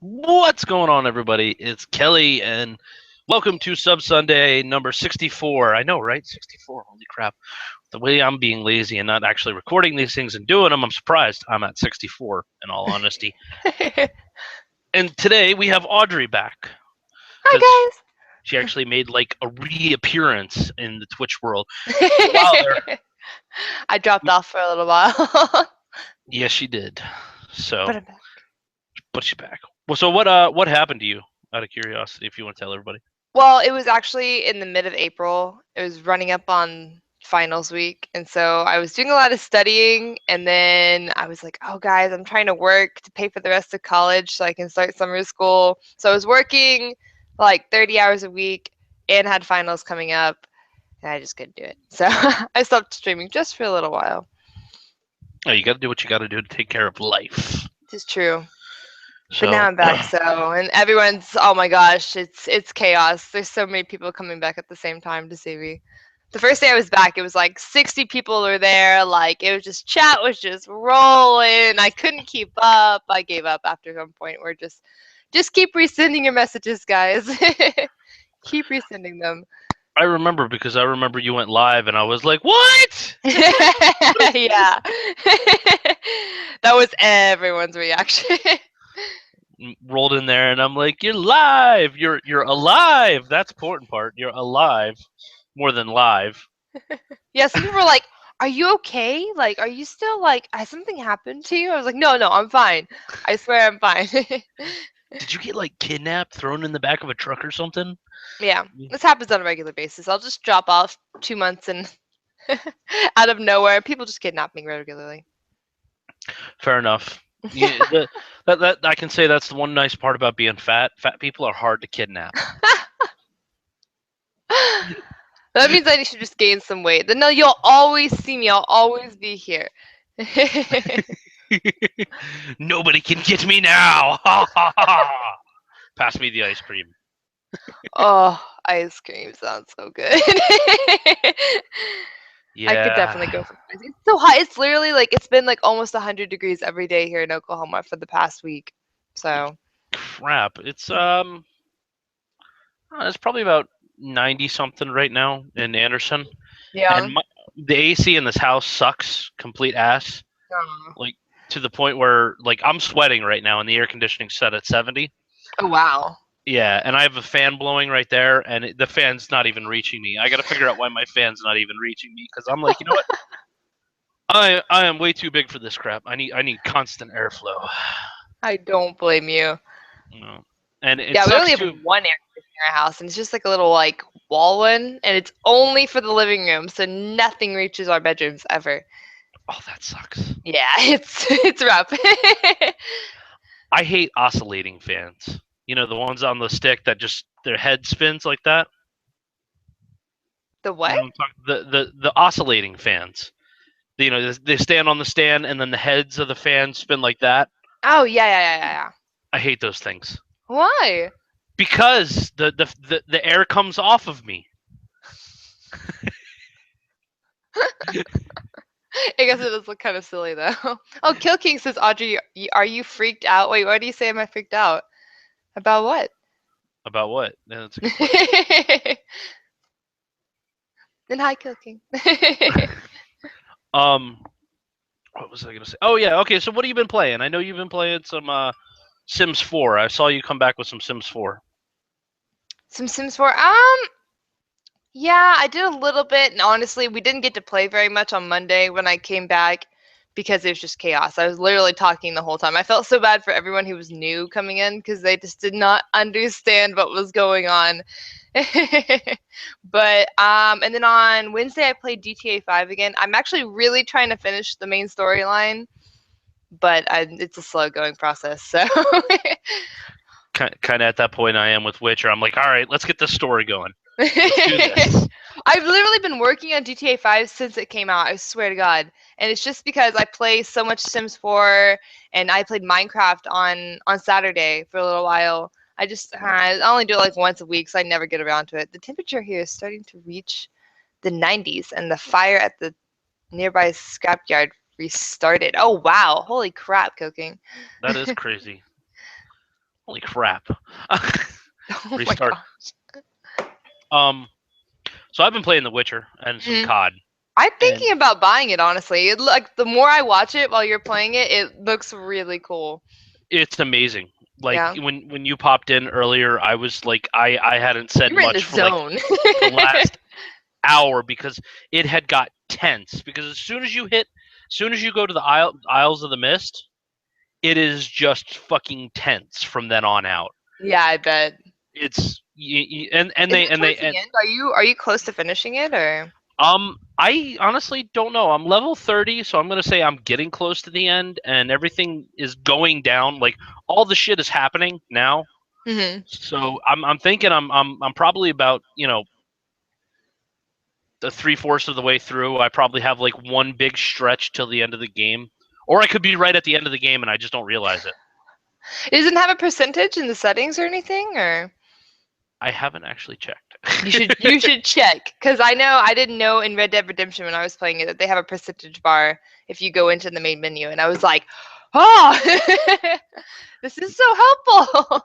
What's going on, everybody? It's Kelly, and welcome to Sub Sunday number 64. I know, right? 64. Holy crap. The way I'm being lazy and not actually recording these things and doing them, I'm surprised I'm at 64, in all honesty. Hi And today we have Audrey back because guys. she actually made like a reappearance in the Twitch world. Wow, there. I dropped off for a little while, Yes, she did. So, but I'm back. but she's back. Well, so what happened to you? Out of curiosity, if you want to tell everybody. Well, it was actually in the mid of April. It was running up on finals week, and so I was doing a lot of studying, and then I was like, "Oh, guys, I'm trying to work to pay for the rest of college so I can start summer school." So I was working like 30 hours a week and had finals coming up, and I just couldn't do it. So I stopped streaming just for a little while. Oh, you got to do what you got to do to take care of life. This is true. But now So, I'm back, and everyone's, oh my gosh, it's chaos. There's so many people coming back at the same time to see me. The first day I was back, it was like 60 people were there. Like it was just chat was just rolling. I couldn't keep up. I gave up after some point. Where just keep resending your messages, guys. Keep resending them. I remember because I remember you went live and I was like, "What?" Yeah, that was everyone's reaction. Rolled in there and I'm like, "You're live. You're alive. That's the important part. You're alive more than live." Yeah, some people were like, "Are you okay? Like, are you still like, has something happened to you?" I was like, "No, no, I'm fine. I swear I'm fine." Did you get like kidnapped, thrown in the back of a truck or something? Yeah, this happens on a regular basis. I'll just drop off 2 months and out of nowhere, people just kidnap me regularly. Fair enough. Yeah, that I can say that's the one nice part about being fat. Fat people are hard to kidnap. That means I should just gain some weight. Then no, you'll always see me. I'll always be here. Nobody can get me now. Pass me the ice cream. Oh, ice cream sounds so good. I could definitely Yeah. go for spicy. It's so hot. It's literally like it's been like almost 100 degrees every day here in Oklahoma for the past week. So Crap. It's probably about 90 something right now in Anderson, yeah. and the AC in this house sucks complete ass. Like to the point where like I'm sweating right now, and the air conditioning's set at 70. Oh wow. Yeah, and I have a fan blowing right there, and the fan's not even reaching me. I got to figure out why my fan's not even reaching me because I'm like, you know what? I am way too big for this crap. I need constant airflow. I don't blame you. You know, and it Yeah, we only sucks have too. one air conditioner in our house, and it's just like a little like wall one, and it's only for the living room, so nothing reaches our bedrooms ever. Oh, that sucks. Yeah, it's rough. I hate oscillating fans. You know, the ones on the stick that just their head spins like that. The You what? know what I'm talking? The oscillating fans. You know, they stand on the stand and then the heads of the fans spin like that. Oh yeah. I hate those things Why? because the air comes off of me. I guess it does look kind of silly though. Oh, Kill King says, Audrey, are you freaked out? Wait, why do you say am I freaked out? About what? About what? Yeah, that's a good question. Then hi, Kill King. Um, what was I gonna say? Oh yeah, okay. So what have you been playing? I know you've been playing some Sims 4. I saw you come back with some Sims 4. Some Sims 4. Yeah, I did a little bit, and honestly, we didn't get to play very much on Monday when I came back because it was just chaos. I was literally talking the whole time. I felt so bad for everyone who was new coming in because they just did not understand what was going on. But and then on Wednesday I played GTA 5 again. I'm actually really trying to finish the main storyline, but it's a slow going process. So Kind of at that point I am with Witcher. I'm like, all right, let's get this story going. Let's do this. I've literally been working on GTA 5 since it came out. I swear to God. And it's just because I play so much Sims 4 and I played Minecraft on Saturday for a little while. I only do it like once a week, so I never get around to it. The temperature here is starting to reach the 90s, and the fire at the nearby scrapyard restarted. Oh wow! Holy crap, cooking. That is crazy. Holy crap. Oh my Restart. god. So I've been playing The Witcher and some Mhm. COD. I'm thinking And about buying it, honestly. Like the more I watch it while you're playing it, it looks really cool. it's amazing. Like Yeah. when you popped in earlier, I was like I hadn't said You were in the much for like zone. the last hour because it had got tense. Because as soon as you go to the Isles of the Mist, it is just fucking tense from then on out. Yeah, I bet. It's and Is they it and they towards the and end? Are you close to finishing it or? I honestly don't know. I'm level 30, so I'm gonna say I'm getting close to the end, and everything is going down. Like all the shit is happening now. Hmm. So I'm thinking I'm probably about the 3/4 of the way through. I probably have like one big stretch till the end of the game, or I could be right at the end of the game and I just don't realize it. It doesn't have a percentage in the settings or anything, or I haven't actually checked. you should check because I didn't know in Red Dead Redemption when I was playing it that they have a percentage bar if you go into the main menu, and I was like, oh, this is so helpful.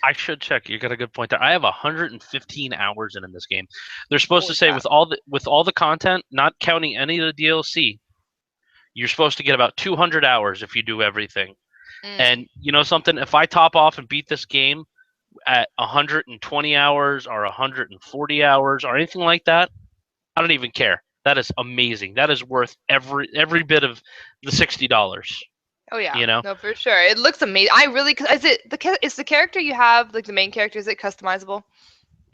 I should check. You got a good point there. I have 115 hours in this game. They're supposed to Holy say crap. with all the content, not counting any of the DLC, you're supposed to get about 200 hours if you do everything. Mm. And you know something? If I top off and beat this game at 120 hours or 140 hours or anything like that, I don't even care. That is amazing. That is worth every bit of the $60. Oh yeah, You know, no, for sure. It looks amazing. I really, is the character you have, like the main character, is it customizable?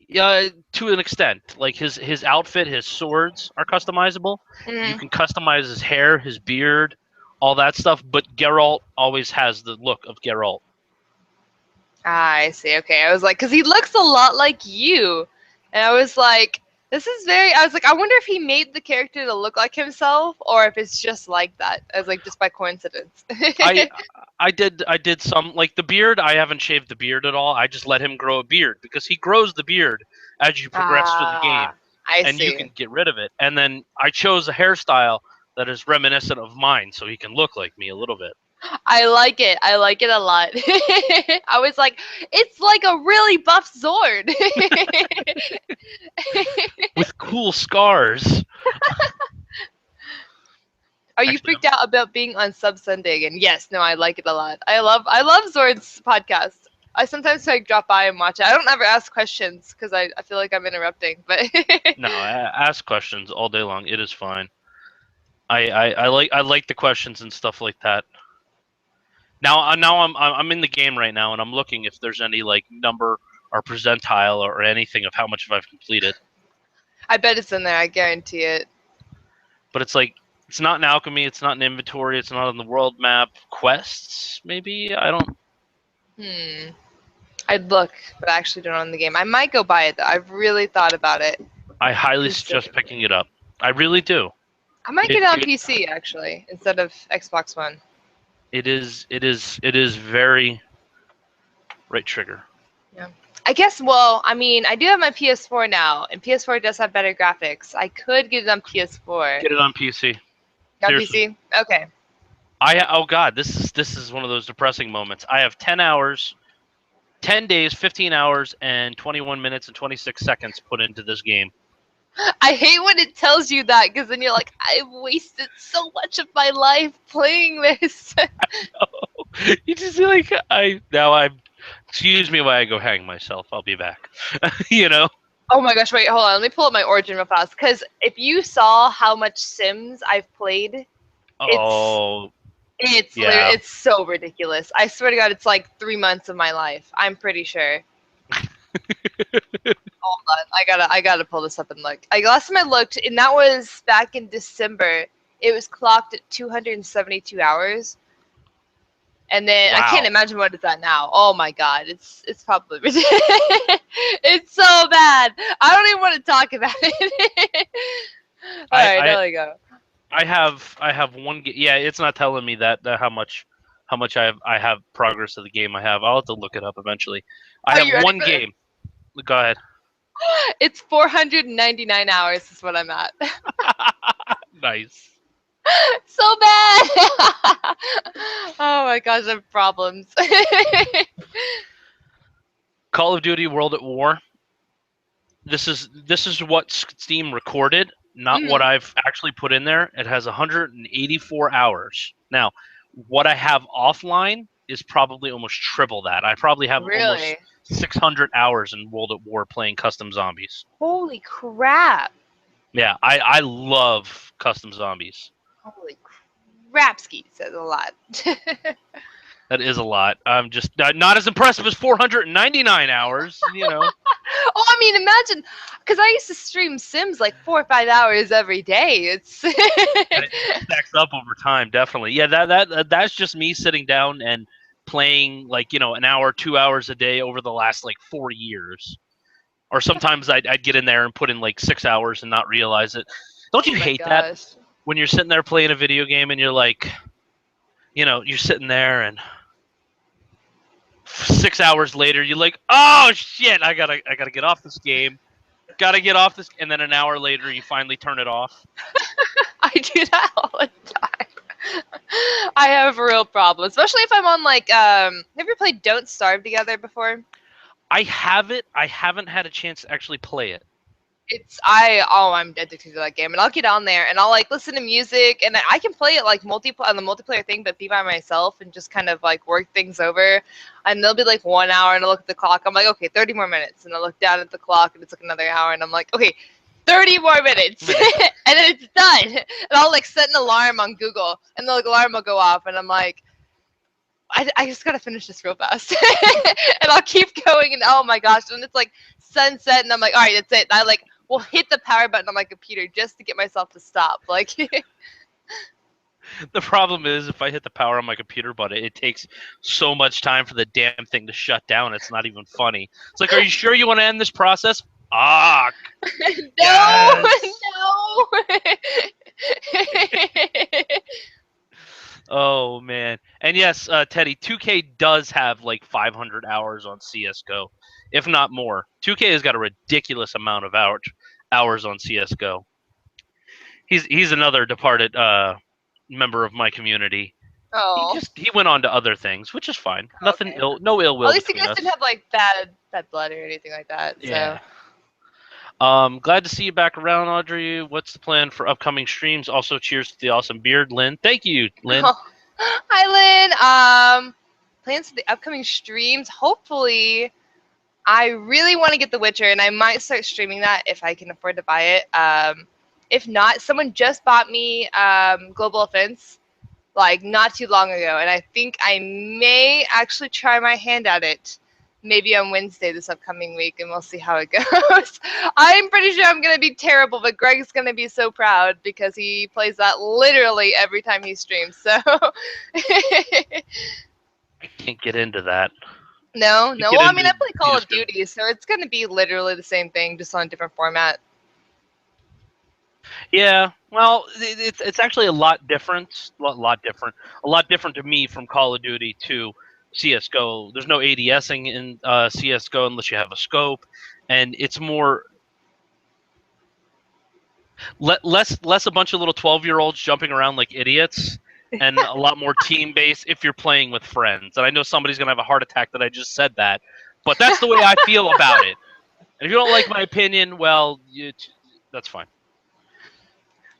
yeah, to an extent. Like his outfit, his swords are customizable. You Hmm. can customize his hair, his beard, all that stuff. But Geralt always has the look of Geralt. Ah, I see. Okay, I was like, because he looks a lot like you, and I was like, this is very. I was like, I wonder if he made the character to look like himself, or if it's just like that. I was like, just by coincidence. I I did some like the beard. I haven't shaved the beard at all. I just let him grow a beard because he grows the beard as you progress through the game, Ah, I and you see. can get rid of it. And then I chose a hairstyle that is reminiscent of mine, so he can look like me a little bit I like it. I like it a lot. I was like, it's like a really buff Zord. with cool scars. Are you Actually, freaked out about being on Sub Sunday again? Yes, no, I like it a lot. I love Zord's podcast. I sometimes like drop by and watch it. I don't ever ask questions because I feel like I'm interrupting, but no, ask questions all day long. It is fine. I like the questions and stuff like that. Now I'm in the game right now and I'm looking if there's any like number or percentile or anything of how much I've completed. I bet it's in there. I guarantee it. But it's like it's not in alchemy, it's not in inventory, it's not on the world map. Quests, maybe? I don't Hmm. I'd look, but I actually don't own the game. I might go buy it though. I've really thought about it. I highly suggest Consider. picking it up. I really do. I might It get it on it, PC actually instead of Xbox One. it is very right trigger. Yeah. I guess. Well, I mean, I do have my PS4 now, and PS4 does have better graphics. I could get it on PS4. Get it on PC. Got Seriously. PC? Okay. Oh god, this is one of those depressing moments. I have 10 hours, 10 days, 15 hours and 21 minutes and 26 seconds put into this game. I hate when it tells you that because then you're like, I've wasted so much of my life playing this. You just like I'm excuse me while I go hang myself. I'll be back. you know? Oh my gosh, wait, hold on. Let me pull up my Origin real fast. Because if you saw how much Sims I've played, it's Oh, it's yeah. it's so ridiculous. I swear to God, it's like 3 months of my life. I'm pretty sure. Hold on, I gotta pull this up and look. Last time I looked, and that was back in December. It was clocked at 272 hours. And then I can't Wow. imagine what it's at now. Oh my god, it's probably it's so bad. I don't even want to talk about it. All right, I there we go. I have one yeah, it's not telling me that how much I have progress of the game I have. I'll have to look it up eventually. I Are have you ready one for this? game. Go ahead. It's 499 hours is what I'm at. Nice. So bad. Oh my gosh, I have problems. Call of Duty World at War. This is what Steam recorded, not what Mm, I've actually put in there. It has 184 hours. Now, what I have offline is probably almost triple that. I probably have almost really? 600 hours in World at War playing custom zombies. Holy crap. Yeah, I love custom zombies. Holy crapski says a lot. That is a lot. I'm just not as impressive as 499 hours, you know. Oh, I mean, imagine, because I used to stream Sims like 4 or 5 hours every day. It's It stacks up over time, definitely. Yeah, that's just me sitting down and playing like an hour, 2 hours a day over the last like 4 years. Or sometimes I'd get in there and put in like 6 hours and not realize it. Don't oh you my hate that gosh. when you're sitting there playing a video game and you're like, you're sitting there and 6 hours later you're like, oh shit, I gotta get off this game. Gotta get off this, and then an hour later you finally turn it off. I do that all the time. I have a real problem, especially if I'm on like have you ever played Don't Starve Together before? I have it. I haven't had a chance to actually play it. I'm addicted to that game, and I'll get on there and I'll like listen to music, and I can play it like on the multiplayer thing, but be by myself and just kind of like work things over. And there'll be like 1 hour, and I look at the clock. I'm like, okay, 30 more minutes, and I look down at the clock, and it's like another hour, and I'm like, okay, 30 more minutes, and then it's done. And I'll like set an alarm on Google, and the like, alarm will go off, and I'm like, I just gotta finish this real fast, and I'll keep going, and oh my gosh, and it's like sunset, and I'm like, all right, that's it. And I like will hit the power button on my computer just to get myself to stop. Like, The problem is if I hit the power on my computer button, it takes so much time for the damn thing to shut down. It's not even funny. It's like, are you sure you want to end this process? Ah, no, yes. no. Oh man. And yes, Teddy, 2K does have like 500 hours on CS:GO, if not more. 2K has got a ridiculous amount of hours on CS:GO. He's another departed member of my community. Oh, He went on to other things, which is fine. Nothing okay. no ill At will least you between guys us. didn't have like bad blood or anything like that. So. Yeah. Glad to see you back around, Audrey. What's the plan for upcoming streams? Also, cheers to the awesome beard, Lynn. Thank you, Lynn. Oh. Hi, Lynn. Plans for the upcoming streams. Hopefully, I really want to get The Witcher, and I might start streaming that if I can afford to buy it. If not, someone just bought me Global Offense like not too long ago, and I think I may actually try my hand at it. Maybe on Wednesday this upcoming week, and we'll see how it goes. I'm pretty sure I'm gonna be terrible, but Greg's gonna be so proud because he plays that literally every time he streams. So I can't get into that. no. Get Well, I into mean, I play Call of CS:GO. Duty, so it's gonna be literally the same thing, just on a different format. Yeah, well, it's actually a lot different. A lot different to me from Call of Duty to CS:GO. There's no ADSing in CS:GO unless you have a scope, and it's more less a bunch of little 12-year-olds jumping around like idiots, and a lot more team based if you're playing with friends. And I know somebody's gonna have a heart attack that I just said that, but that's the way I feel about it. And if you don't like my opinion, well, that's fine.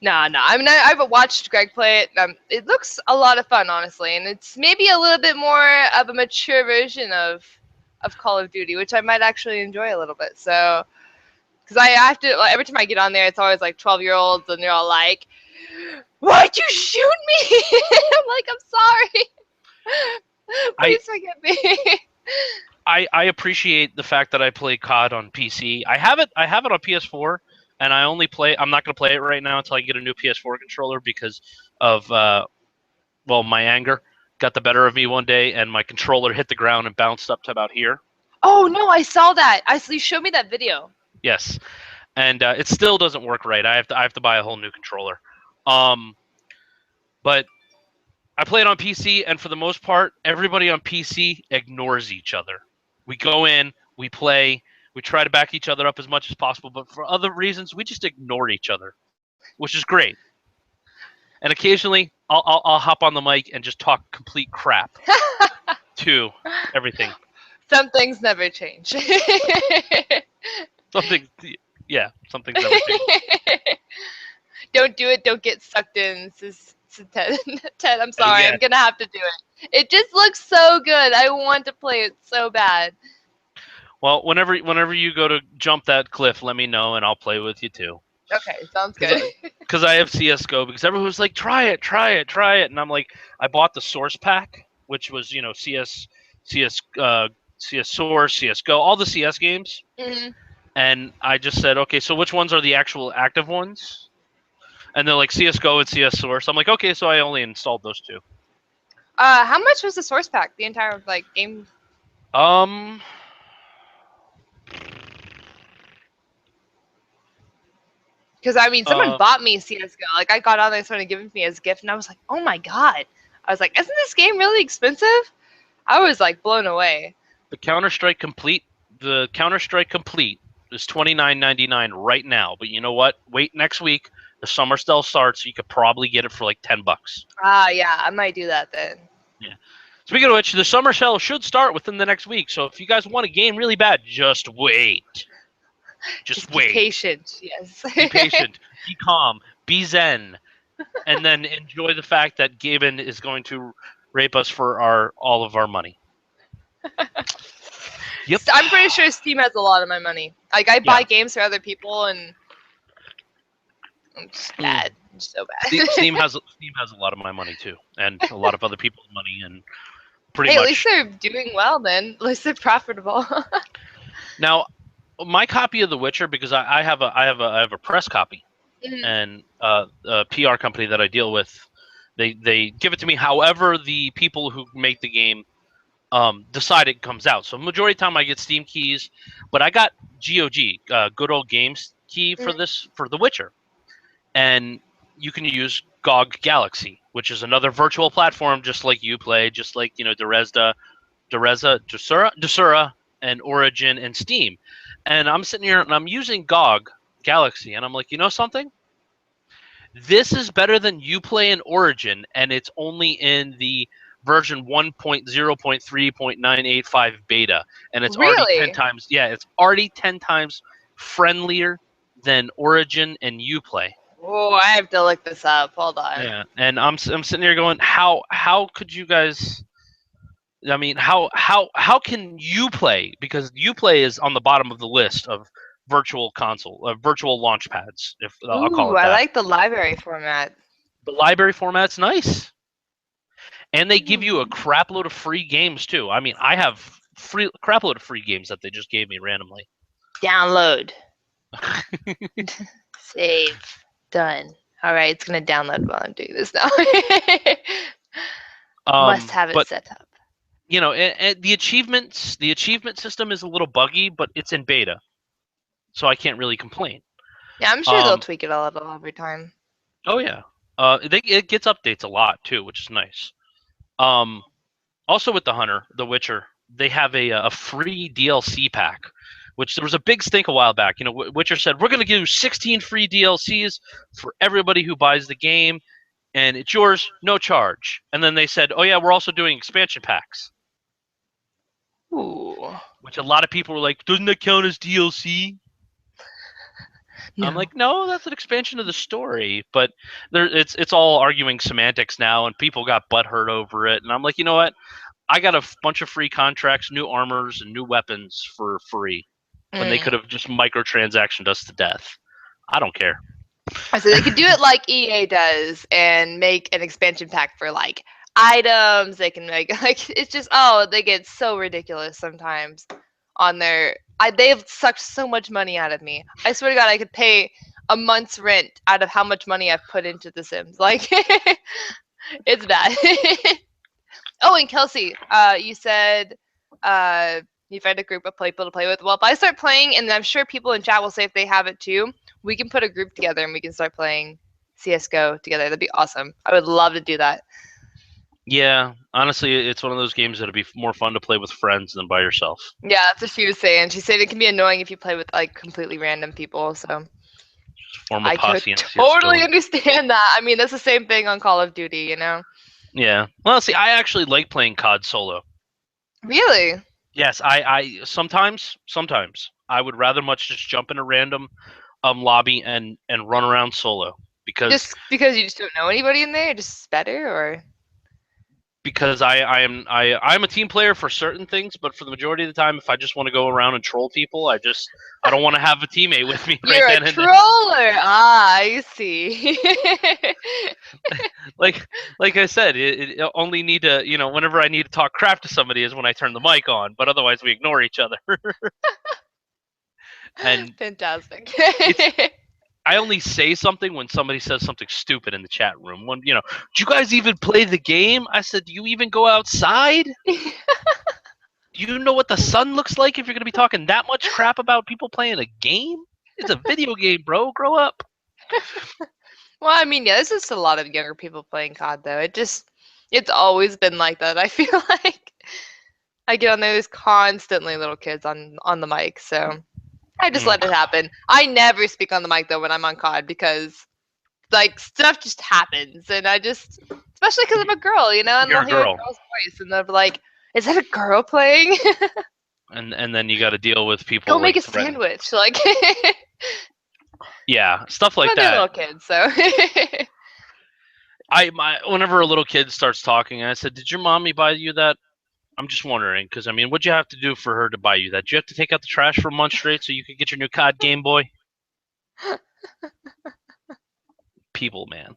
Nah. I mean, I've watched Greg play it. It looks a lot of fun, honestly, and it's maybe a little bit more of a mature version of Call of Duty, which I might actually enjoy a little bit. So, because I have to, like, every time I get on there, it's always like 12-year-olds, and they're all like, "Why'd you shoot me?" I'm like, "I'm sorry. Please forgive me." I appreciate the fact that I play COD on PC. I have it on PS4, and I only play. I'm not going to play it right now until I get a new PS4 controller because of my anger got the better of me one day, and my controller hit the ground and bounced up to about here. Oh no, I saw that. You showed me that video. Yes, and it still doesn't work right. I have to buy a whole new controller. But I play it on PC, and for the most part, everybody on PC ignores each other. We go in, we play, we try to back each other up as much as possible, but for other reasons, we just ignore each other, which is great. And occasionally, I'll hop on the mic and just talk complete crap to everything. Some things never change. Something, yeah, something's never changed. Don't do it. Don't get sucked in. This is Ted. Ted, I'm sorry. Yeah. I'm gonna have to do it. It just looks so good. I want to play it so bad. Well, whenever you go to jump that cliff, let me know and I'll play with you too. Okay, sounds good. Because I have CS:GO. Because everyone was like, try it, and I'm like, I bought the source pack, which was CS Source, CS:GO, all the CS games, and I just said, okay, so which ones are the actual active ones? And they're like CS:GO and CS Source. I'm like, okay, so I only installed those two. How much was the source pack? The entire game? Because I mean, someone bought me CS:GO. Like I got on there, someone gave it to me as a gift, and I was like, oh my god! I was like, isn't this game really expensive? I was like blown away. The Counter-Strike Complete is $29.99 right now. But you know what? Wait next week. The summer sale starts. You could probably get it for like $10. Yeah, I might do that then. Yeah. Speaking of which, the summer sale should start within the next week. So if you guys want a game really bad, just wait. Just wait. Be patient. Yes. Be patient. Be calm. Be zen. And then enjoy the fact that Gaben is going to rape us for all of our money. Yep. I'm pretty sure Steam has a lot of my money. Like I buy games for other people, and I'm just bad. I'm so bad. Steam has a lot of my money too, and a lot of other people's money, and pretty much. At least they're doing well then. At least they're profitable. Now, my copy of The Witcher, because I have a press copy, and a PR company that I deal with, they give it to me. However, the people who make the game decide it comes out. So majority of the time I get Steam keys, but I got GOG, Good Old Games key for The Witcher, and you can use GOG Galaxy, which is another virtual platform, just like Uplay, just like Desura, and Origin and Steam. And I'm sitting here and I'm using GOG Galaxy, and I'm like, you know something? This is better than Uplay and Origin, and it's only in the version 1.0.3.985 beta, and it's already 10 times. Yeah, it's already 10 times friendlier than Origin and Uplay. Oh, I have to look this up. Hold on. Yeah, and I'm sitting here going, how could you guys? I mean, how can Uplay? Because Uplay is on the bottom of the list of virtual launch pads. If I'll call it that. I like the library format. The library format's nice, and they give you a crap load of free games too. I mean, I have crap load of free games that they just gave me randomly. Download. Save. Done. All right, it's gonna download while I'm doing this now. Must have it set up. You know, and the achievement system is a little buggy, but it's in beta, so I can't really complain. Yeah, I'm sure they'll tweak it a little over time. Oh yeah, it gets updates a lot too, which is nice. Also with The Witcher, they have a free DLC pack, which there was a big stink a while back. You know, Witcher said, we're going to give 16 free DLCs for everybody who buys the game, and it's yours, no charge. And then they said, oh yeah, we're also doing expansion packs. Ooh. Which a lot of people were like, doesn't that count as DLC? No. I'm like, no, that's an expansion of the story. But it's all arguing semantics now, and people got butthurt over it. And I'm like, you know what? I got a bunch of free contracts, new armors, and new weapons for free. When they could have just microtransactioned us to death. I don't care. So they could do it like EA does and make an expansion pack for like items. They can make it's just they get so ridiculous sometimes on their. They've sucked so much money out of me. I swear to God, I could pay a month's rent out of how much money I've put into The Sims. Like it's bad. Oh, and Kelsey, you said you find a group of people to play with. Well, if I start playing, and I'm sure people in chat will say if they have it too, we can put a group together and we can start playing CS:GO together. That'd be awesome. I would love to do that. Yeah, honestly, it's one of those games that'd be more fun to play with friends than by yourself. Yeah, that's what she was saying. She said it can be annoying if you play with like completely random people. So Just form a I posse and see what's totally going. understand that. I mean, that's the same thing on Call of Duty, you know? Yeah. Well, see, I actually like playing COD solo. Really? Yes, I sometimes I would rather much just jump in a random lobby and run around solo because Just because you just don't know anybody in there, just better, or? I'm a team player for certain things, but for the majority of the time, if I just want to go around and troll people, I don't want to have a teammate with me right You're a then and there. troller. Ah, I see. Like I said, it only need to whenever I need to talk crap to somebody is when I turn the mic on, but otherwise we ignore each other. And Fantastic. I only say something when somebody says something stupid in the chat room. When do you guys even play the game? I said, do you even go outside? Do you know what the sun looks like if you're going to be talking that much crap about people playing a game? It's a video game, bro. Grow up. Well, I mean, yeah, there's just a lot of younger people playing COD, though. It's always been like that. I feel like I get on there, there's constantly little kids on the mic, so I just let it happen. I never speak on the mic though when I'm on COD because like stuff just happens, and especially because I'm a girl, and You're they'll a hear a girl. girl's voice, and they'll be like, "Is that a girl playing?" And then you got to deal with people Go make like a threatening. sandwich, like. Yeah, stuff like But they're that. little kids, so. Whenever a little kid starts talking, I said, "Did your mommy buy you that?" I'm just wondering, because I mean, what'd you have to do for her to buy you that? Did you have to take out the trash for a month straight so you could get your new COD Game Boy? People, man,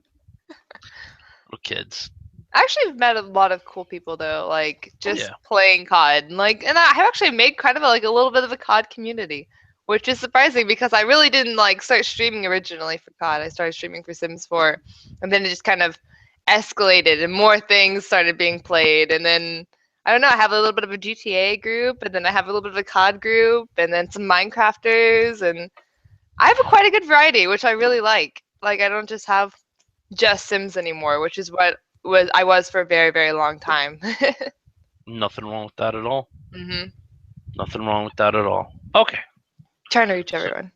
little kids. I actually have met a lot of cool people though, like just Yeah. playing COD, and I have actually made kind of like a little bit of a COD community, which is surprising because I really didn't like start streaming originally for COD. I started streaming for Sims 4, and then it just kind of escalated, and more things started being played, and then I don't know. I have a little bit of a GTA group, and then I have a little bit of a COD group, and then some Minecrafters, and I have quite a good variety, which I really like. Like I don't just have just Sims anymore, which is what I was for a very, very long time. Nothing wrong with that at all. hmm Nothing wrong with that at all. Okay. Trying to reach So, everyone.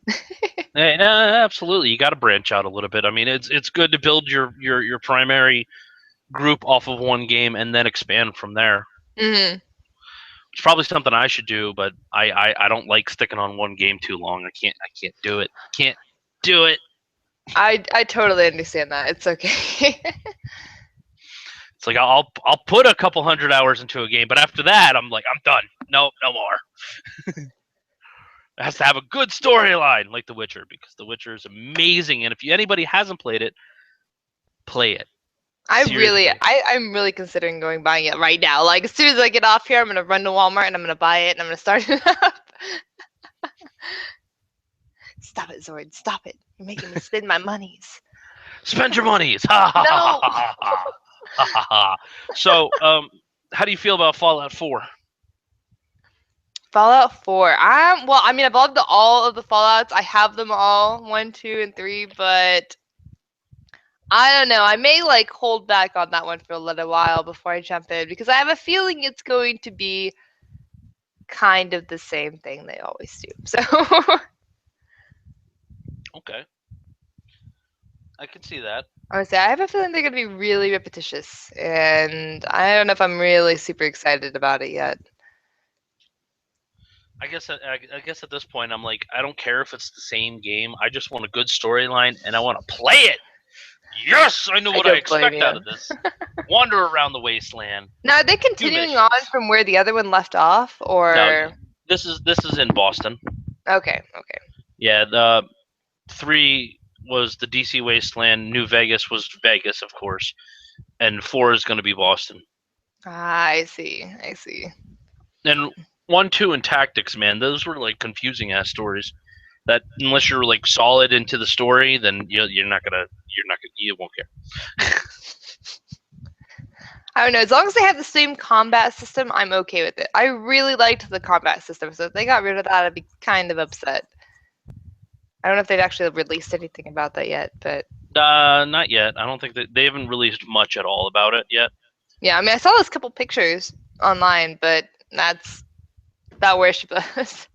absolutely, you got to branch out a little bit. I mean, it's good to build your primary group off of one game and then expand from there. hmm It's probably something I should do, but I don't like sticking on one game too long. I can't do it. Can't do it. I totally understand that. It's okay. It's like I'll put a couple hundred hours into a game, but after that I'm like I'm done. No more. It has to have a good storyline like The Witcher, because The Witcher is amazing, and if anybody hasn't played it, play it. Seriously. I'm really considering buying it right now. Like as soon as I get off here, I'm gonna run to Walmart and I'm gonna buy it and I'm gonna start it up. Stop it, Zord. Stop it. You're making me spend my monies. Spend your monies. Ha ha No. ha ha ha ha ha ha. So, how do you feel about Fallout 4? Fallout 4. Well, I mean, I've loved all of the Fallouts. I have them all, 1, 2, and 3, but I don't know. I may like hold back on that one for a little while before I jump in because I have a feeling it's going to be kind of the same thing they always do. So Okay. I can see that. I would say I have a feeling they're going to be really repetitious, and I don't know if I'm really super excited about it yet. I guess at this point I'm like, I don't care if it's the same game. I just want a good storyline and I want to play it. Yes, I know what I expect out of this. Wander around the wasteland. Now, are they continuing on from where the other one left off, or? No, this is in Boston. Okay. Yeah, the 3 was the DC Wasteland. New Vegas was Vegas, of course, and 4 is going to be Boston. I see. And 1, 2, and Tactics, man, those were like confusing ass stories. That unless you're like solid into the story, then you won't care. I don't know. As long as they have the same combat system, I'm okay with it. I really liked the combat system, so if they got rid of that, I'd be kind of upset. I don't know if they've actually released anything about that yet, but not yet. I don't think that they haven't released much at all about it yet. yeah, I mean, I saw those couple pictures online, but that's about where she was.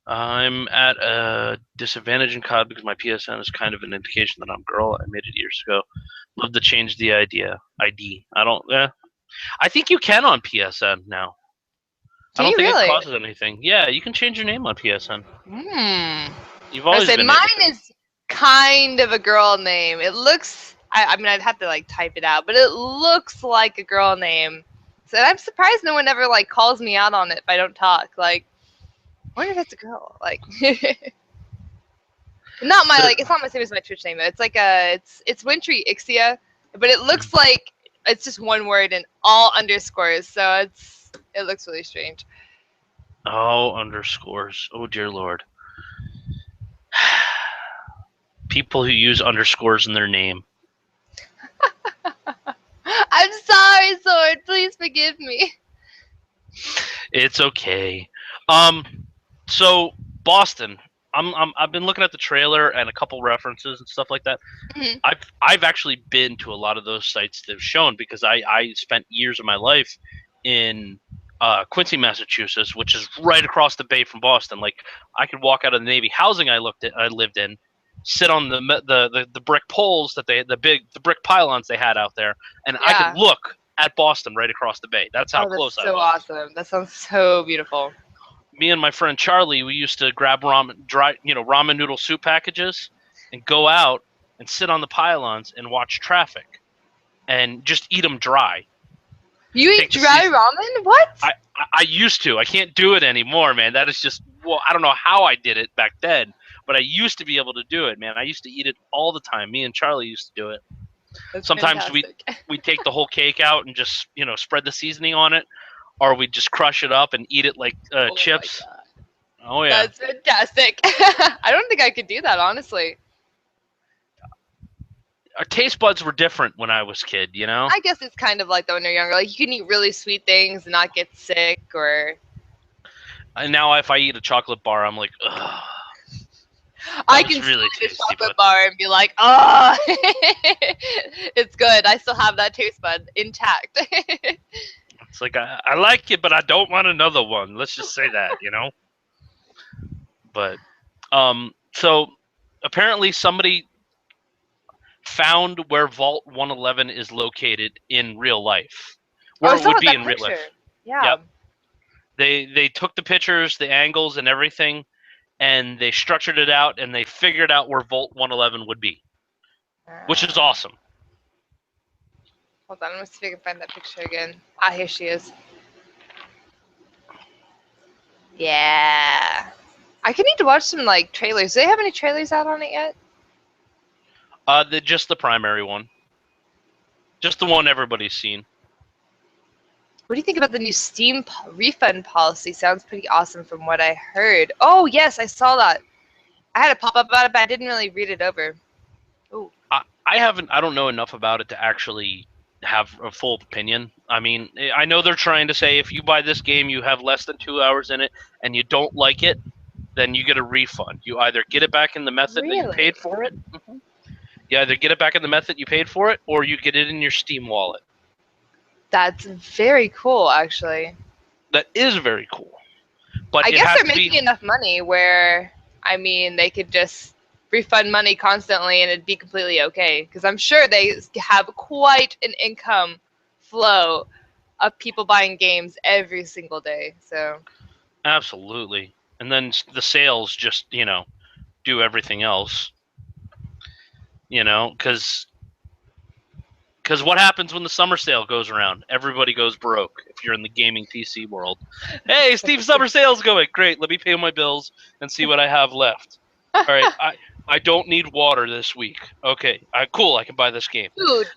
I'm at a disadvantage in COD because my PSN is kind of an indication that I'm a girl. I made it years ago. Love to change the ID. I don't. I think you can on PSN now. I Can don't you think it really? costs anything. Yeah, you can change your name on PSN. Hmm. You've I always say been able mine to. is kind of a girl name. It looks. I mean, I'd have to like type it out, but it looks like a girl name. So I'm surprised no one ever like calls me out on it if I don't talk. Like, I wonder if it's a girl. Like, not my The, like. It's not my same as my Twitch name. Though. It's like it's Wintry Ixia, but it looks like it's just one word and all underscores. So it looks really strange. oh, underscores. Oh dear lord. People who use underscores in their name. I'm sorry, Sword. Please forgive me. It's okay. So Boston. I've been looking at the trailer and a couple references and stuff like that. Mhm. I've actually been to a lot of those sites they've shown because I spent years of my life in Quincy, Massachusetts, which is right across the bay from Boston. Like I could walk out of the Navy housing I lived in, sit on the brick poles that the brick pylons they had out there, and I could Yeah. look at Boston right across the bay. That's how Oh, that's close I so was. awesome. That sounds so beautiful. Me and my friend Charlie, we used to grab ramen noodle soup packages and go out and sit on the pylons and watch traffic and just eat them dry. You eat Take the dry season. ramen? What? I used to. I can't do it anymore, man. That is just I don't know how I did it back then, but I used to be able to do it, man. I used to eat it all the time. Me and Charlie used to do it. That's Sometimes fantastic. we take the whole cake out and just spread the seasoning on it, or we just crush it up and eat it like Oh my chips. god. Oh yeah. That's fantastic. I don't think I could do that, honestly. Our taste buds were different when I was a kid, you know? I guess it's kind of like that when you're younger. Like you can eat really sweet things and not get sick or And now if I eat a chocolate bar, I'm like, ugh, I that can was still really eat a tasty, chocolate but bar and be like, oh, it's good. I still have that taste bud intact. it's like I like it, but I don't want another one. Let's just say that, you know? But so apparently somebody found where Vault 111 is located in real life. Oh, Where I it saw would be that in real picture. life. Yeah. Yep. They took the pictures, the angles and everything, and they structured it out and they figured out where Vault 111 would be, which is awesome. Hold on, let me see if I can find that picture again. Ah, here she is. Yeah. I could need to watch some like trailers. Do they have any trailers out on it yet? Just the primary one. Just the one everybody's seen. What do you think about the new Steam refund policy? Sounds pretty awesome from what I heard. Oh, yes, I saw that. I had a pop up about it, but I didn't really read it over. Ooh. I don't know enough about it to actually have a full opinion. I mean, I know they're trying to say if you buy this game, you have less than 2 hours in it, and you don't like it, then you get a refund. You either get it back in the method that you Really? paid for it. Mm-hmm. You either get it back in the method you paid for it, or you get it in your Steam wallet. That's very cool, actually. That is very cool. But I it guess has they're to making be enough money where, I mean, they could just refund money constantly and it'd be completely okay. Because I'm sure they have quite an income flow of people buying games every single day. So absolutely. And then the sales just do everything else. Because what happens when the summer sale goes around? Everybody goes broke if you're in the gaming PC world. Hey, Steve's summer sale's going. Great, let me pay my bills and see what I have left. All right, I don't need water this week. Okay, cool, I can buy this game. dude,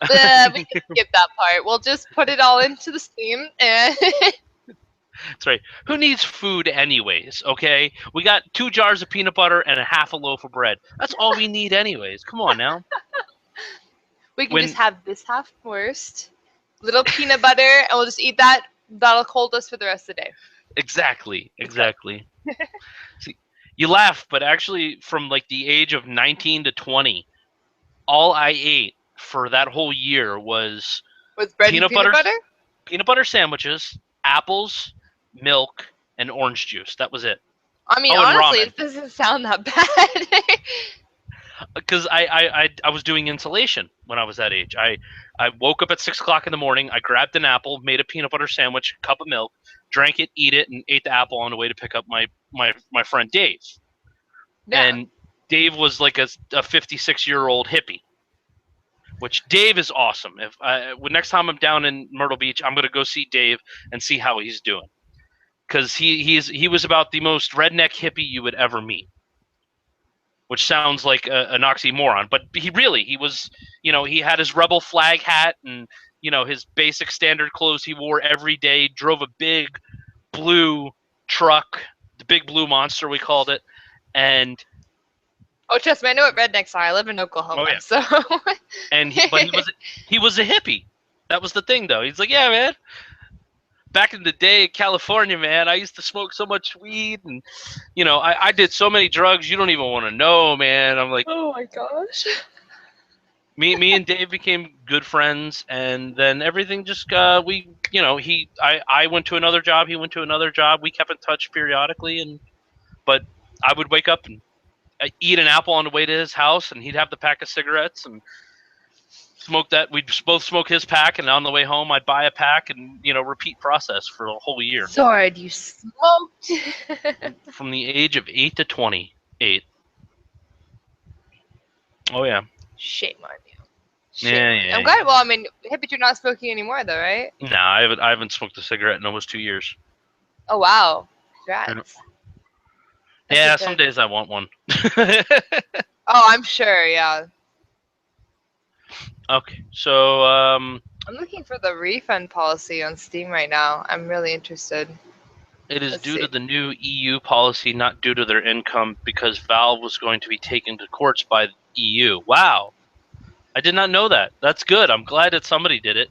we can skip that part. We'll just put it all into the Steam and That's right. Who needs food anyways, okay? We got 2 jars of peanut butter and a half a loaf of bread. That's all we need anyways. Come on now. we can just have this half first, little peanut butter, and we'll just eat that. That'll hold us for the rest of the day. Exactly. See, you laugh, but actually from like the age of 19 to 20, all I ate for that whole year was With bread peanut and peanut butter? peanut butter sandwiches, apples, milk, and orange juice. That was it. I mean, Oh, and honestly, ramen. it doesn't sound that bad. Because I was doing insulation when I was that age. I woke up at 6 o'clock in the morning. I grabbed an apple, made a peanut butter sandwich, a cup of milk, drank it, eat it, and ate the apple on the way to pick up my friend Dave. Yeah. And Dave was like a 56-year-old hippie, which Dave is awesome. When next time I'm down in Myrtle Beach, I'm gonna go see Dave and see how he's doing, because he was about the most redneck hippie you would ever meet, which sounds like an oxymoron, but he was, he had his rebel flag hat and, his basic standard clothes he wore every day, drove a big blue truck, the big blue monster we called it, and Oh, trust me, I know what rednecks are. I live in Oklahoma, oh yeah, so. but he was a hippie. That was the thing, though. He's like, yeah, man. Back in the day in California, man, I used to smoke so much weed, and I did so many drugs you don't even want to know, man. I'm like, Oh my gosh. me and Dave became good friends, and then everything just I went to another job, he went to another job. We kept in touch periodically, but I would wake up and eat an apple on the way to his house, and he'd have the pack of cigarettes and smoke that. We'd both smoke his pack, and on the way home, I'd buy a pack, and repeat process for a whole year. Sword, you smoked. From the age of 8 to 28. Oh yeah. Shame on you. Yeah. I'm glad. Well, I mean, hey, but you're not smoking anymore, though, right? Nah, I haven't smoked a cigarette in almost 2 years. Oh wow. Congrats. Yeah, some days I want one. Oh, I'm sure. Yeah. Okay, so I'm looking for the refund policy on Steam right now. I'm really interested. it is Let's due see. to the new EU policy, not due to their income, because Valve was going to be taken to courts by the EU. Wow. I did not know that. That's good. I'm glad that somebody did it.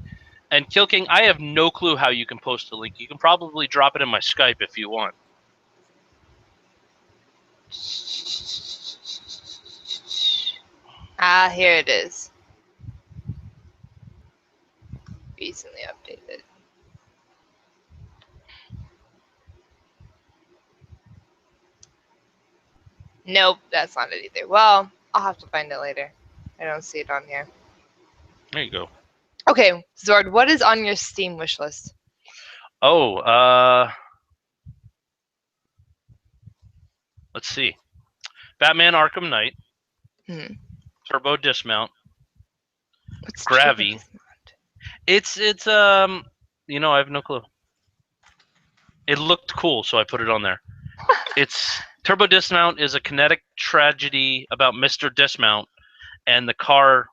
And Kill King, I have no clue how you can post a link. You can probably drop it in my Skype if you want. Ah, here it is. Recently updated. Nope, that's not it either. Well, I'll have to find it later. I don't see it on here. There you go. Okay, Zord, what is on your Steam wish list? Oh, let's see. Batman Arkham Knight. Turbo Dismount. What's Gravy. It's I have no clue. It looked cool, so I put it on there. It's Turbo Dismount is a kinetic tragedy about Mr. Dismount, and the cars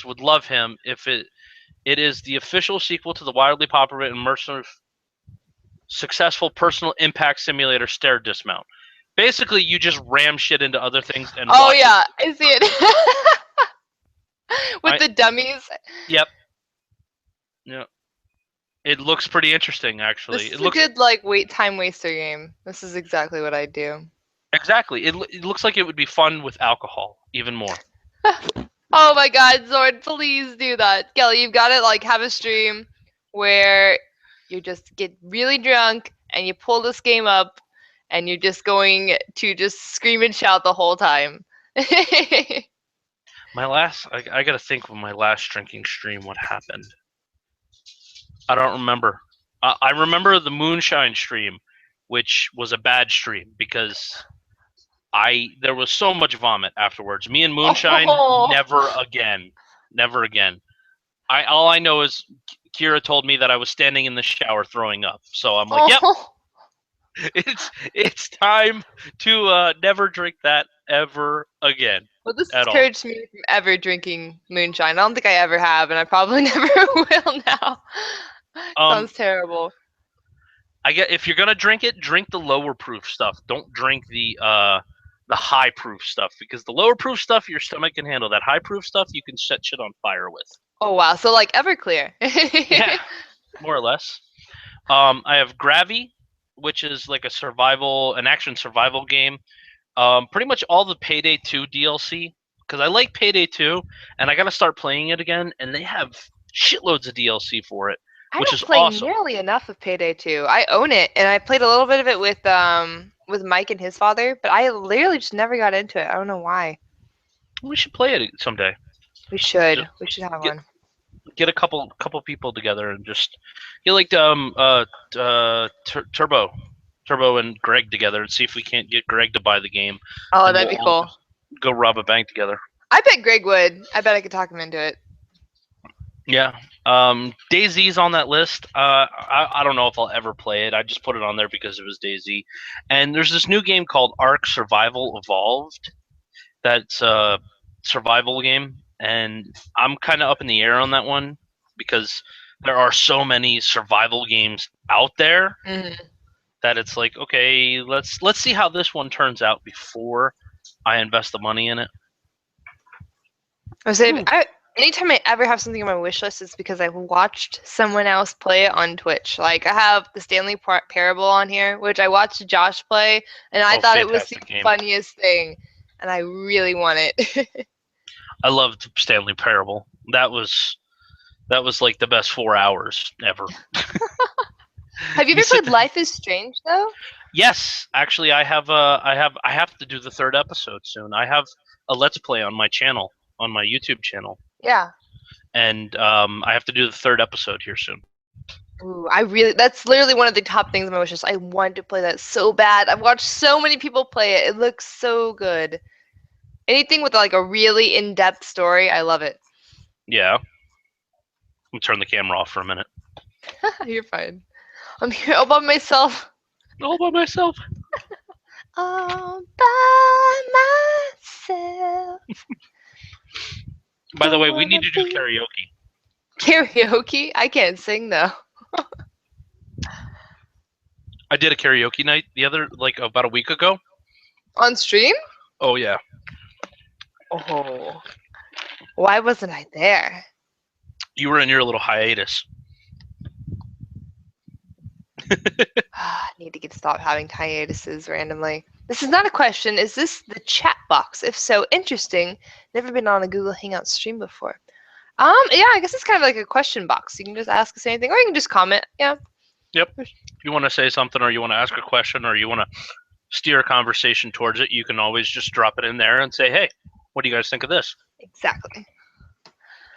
would love him if it is the official sequel to the wildly popular and immersive successful personal impact simulator Stair Dismount. Basically, you just ram shit into other things and I see it. With the dummies. Yep. Yeah. It looks pretty interesting, actually. This is a good wait time waster game. This is exactly what I do. Exactly. It looks like it would be fun with alcohol, even more. Oh my God, Zord! Please do that, Kelly. You've got to have a stream where you just get really drunk and you pull this game up, and you're just going to just scream and shout the whole time. I gotta think of my last drinking stream. What happened? I don't remember. I remember the Moonshine stream, which was a bad stream because there was so much vomit afterwards. Me and Moonshine, never again. All I know is Kira told me that I was standing in the shower throwing up. So I'm like, yep. It's time to never drink that ever again. Well, this discouraged me from ever drinking moonshine. I don't think I ever have, and I probably never will now. Sounds terrible. If you're gonna drink it, drink the lower proof stuff. Don't drink the high proof stuff, because the lower proof stuff your stomach can handle. That high proof stuff you can set shit on fire with. Oh wow! So like Everclear. Yeah, more or less. I have Gravy, which is like an action survival game. Pretty much all the Payday 2 DLC, because I like Payday 2, and I gotta start playing it again, and they have shitloads of DLC for it, which is awesome. I don't play nearly enough of Payday 2. I own it, and I played a little bit of it with with Mike and his father, but I literally just never got into it. I don't know why. We should play it someday. We should. Just We should have get- one. Get a couple people together and just get like Turbo and Greg together and see if we can't get Greg to buy the game. Oh, and that'd be we'll all cool. go rob a bank together. I bet Greg would. I bet I could talk him into it. Yeah. DayZ's on that list. I don't know if I'll ever play it. I just put it on there because it was DayZ. And there's this new game called Ark Survival Evolved. That's a survival game, and I'm kind of up in the air on that one because there are so many survival games out there that it's like, okay, let's see how this one turns out before I invest the money in it. I was saying, anytime I ever have something on my wish list, it's because I watched someone else play it on Twitch. Like, I have the Stanley Parable on here, which I watched Josh play, and I thought it was the funniest thing, and I really want it. I loved Stanley Parable. That was like the best 4 hours ever. Have you ever played Life is Strange though? Yes, actually, I have to do the 3rd episode soon. I have a Let's Play on my channel, on my YouTube channel. Yeah. And I have to do the 3rd episode here soon. Ooh, that's literally one of the top things on my wish list. I want to play that so bad. I've watched so many people play it. It looks so good. Anything with like a really in-depth story, I love it. Yeah. Let me turn the camera off for a minute. You're fine. I'm here all by myself. All by myself. All by myself. By the way, we need to do karaoke. Karaoke? I can't sing though. I did a karaoke night about a week ago. On stream? Oh yeah. Oh. Why wasn't I there? You were in your little hiatus. I need to stop having hiatuses randomly. This is not a question. Is this the chat box? If so, interesting. Never been on a Google Hangout stream before. Yeah, I guess it's kind of like a question box. You can just ask us anything, or you can just comment. Yeah. Yep. If you want to say something, or you want to ask a question, or you want to steer a conversation towards it, you can always just drop it in there and say, "Hey, what do you guys think of this?" Exactly.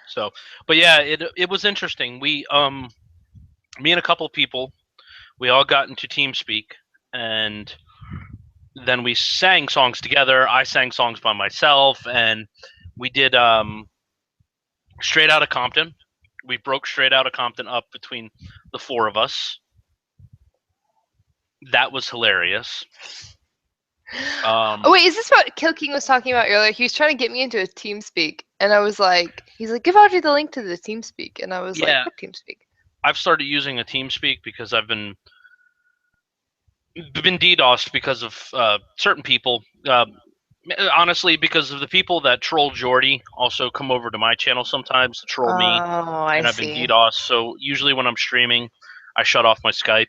So, but yeah, it was interesting. We me and a couple of people, we all got into TeamSpeak, and then we sang songs together. I sang songs by myself, and we did Straight Outta Compton. We broke Straight Outta Compton up between the 4 of us. That was hilarious. Oh wait, is this what Kill King was talking about earlier? He was trying to get me into a TeamSpeak, and I was like, he's like, give Audrey the link to the TeamSpeak, and I was like, what TeamSpeak? I've started using a TeamSpeak because I've been DDoSed because of certain people. Honestly, because of the people that troll Jordy also come over to my channel sometimes to troll me. Oh, I see. I've been DDoSed, so usually when I'm streaming, I shut off my Skype.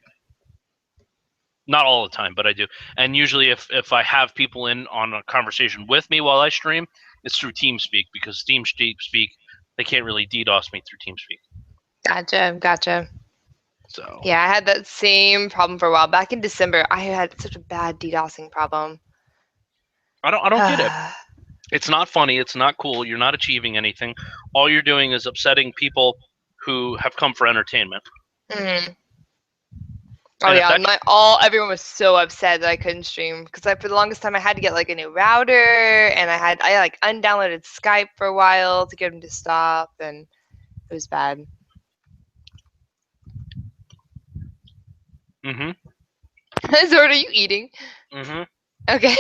Not all the time, but I do. And usually if I have people in on a conversation with me while I stream, it's through TeamSpeak, because TeamSpeak, they can't really DDoS me through TeamSpeak. Gotcha. So yeah, I had that same problem for a while. Back in December, I had such a bad DDoSing problem. I don't get it. It's not funny. It's not cool. You're not achieving anything. All you're doing is upsetting people who have come for entertainment. Mm-hmm. Oh yeah, everyone was so upset that I couldn't stream because for the longest time I had to get like a new router, and I like undownloaded Skype for a while to get them to stop, and it was bad. Mhm. Zord, are you eating? Mhm. Okay.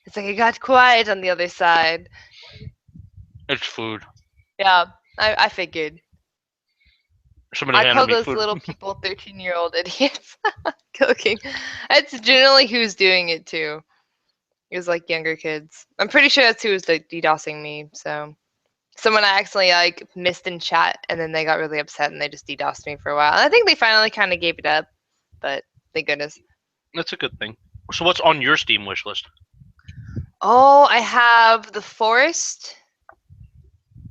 It's like it got quiet on the other side. It's food. Yeah, I figured. Somebody call those little people 13-year-old idiots. Cooking. That's generally who's doing it too. It was like younger kids. I'm pretty sure that's who was like DDoSing me. So someone I accidentally like missed in chat, and then they got really upset and they just DDoSed me for a while. And I think they finally kind of gave it up, but thank goodness. That's a good thing. So what's on your Steam wish list? Oh, I have The Forest.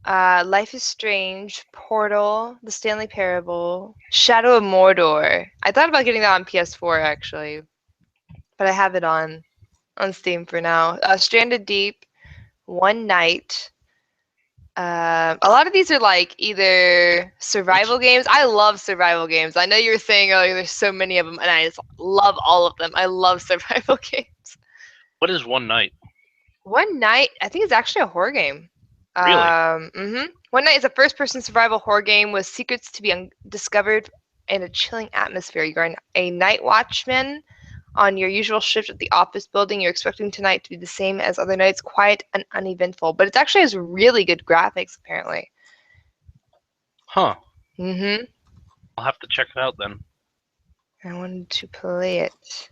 Life is Strange, Portal, The Stanley Parable, Shadow of Mordor. I thought about getting that on PS4 actually, but I have it on Steam for now. Stranded Deep, One Night. A lot of these are like either survival games. I love survival games. I know you were saying, oh, there's so many of them, and I just love all of them. I love survival games. What is One Night? One Night, I think it's actually a horror game. Really? One Night is a first-person survival horror game with secrets to be discovered in a chilling atmosphere. You're a night watchman on your usual shift at the office building. You're expecting tonight to be the same as other nights, quiet and uneventful. But it actually has really good graphics, apparently. Huh. Mm-hmm. I'll have to check it out then. I wanted to play it.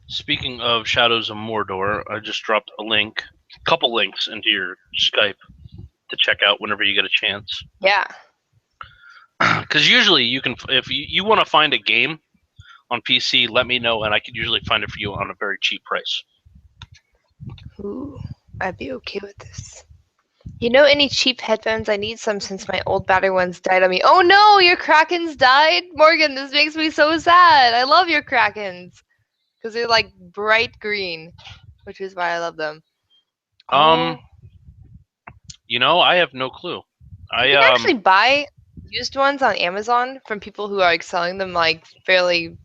Speaking of Shadows of Mordor, I just dropped a couple links into your Skype to check out whenever you get a chance. Yeah. Because usually you can, if you want to find a game on PC, let me know, and I could usually find it for you on a very cheap price. Ooh, I'd be okay with this. You know any cheap headphones? I need some since my old battery ones died on me. Oh no, your Krakens died? Morgan, this makes me so sad. I love your Krakens. Because they're like bright green, which is why I love them. I have no clue. You can actually buy used ones on Amazon from people who are like selling them like fairly,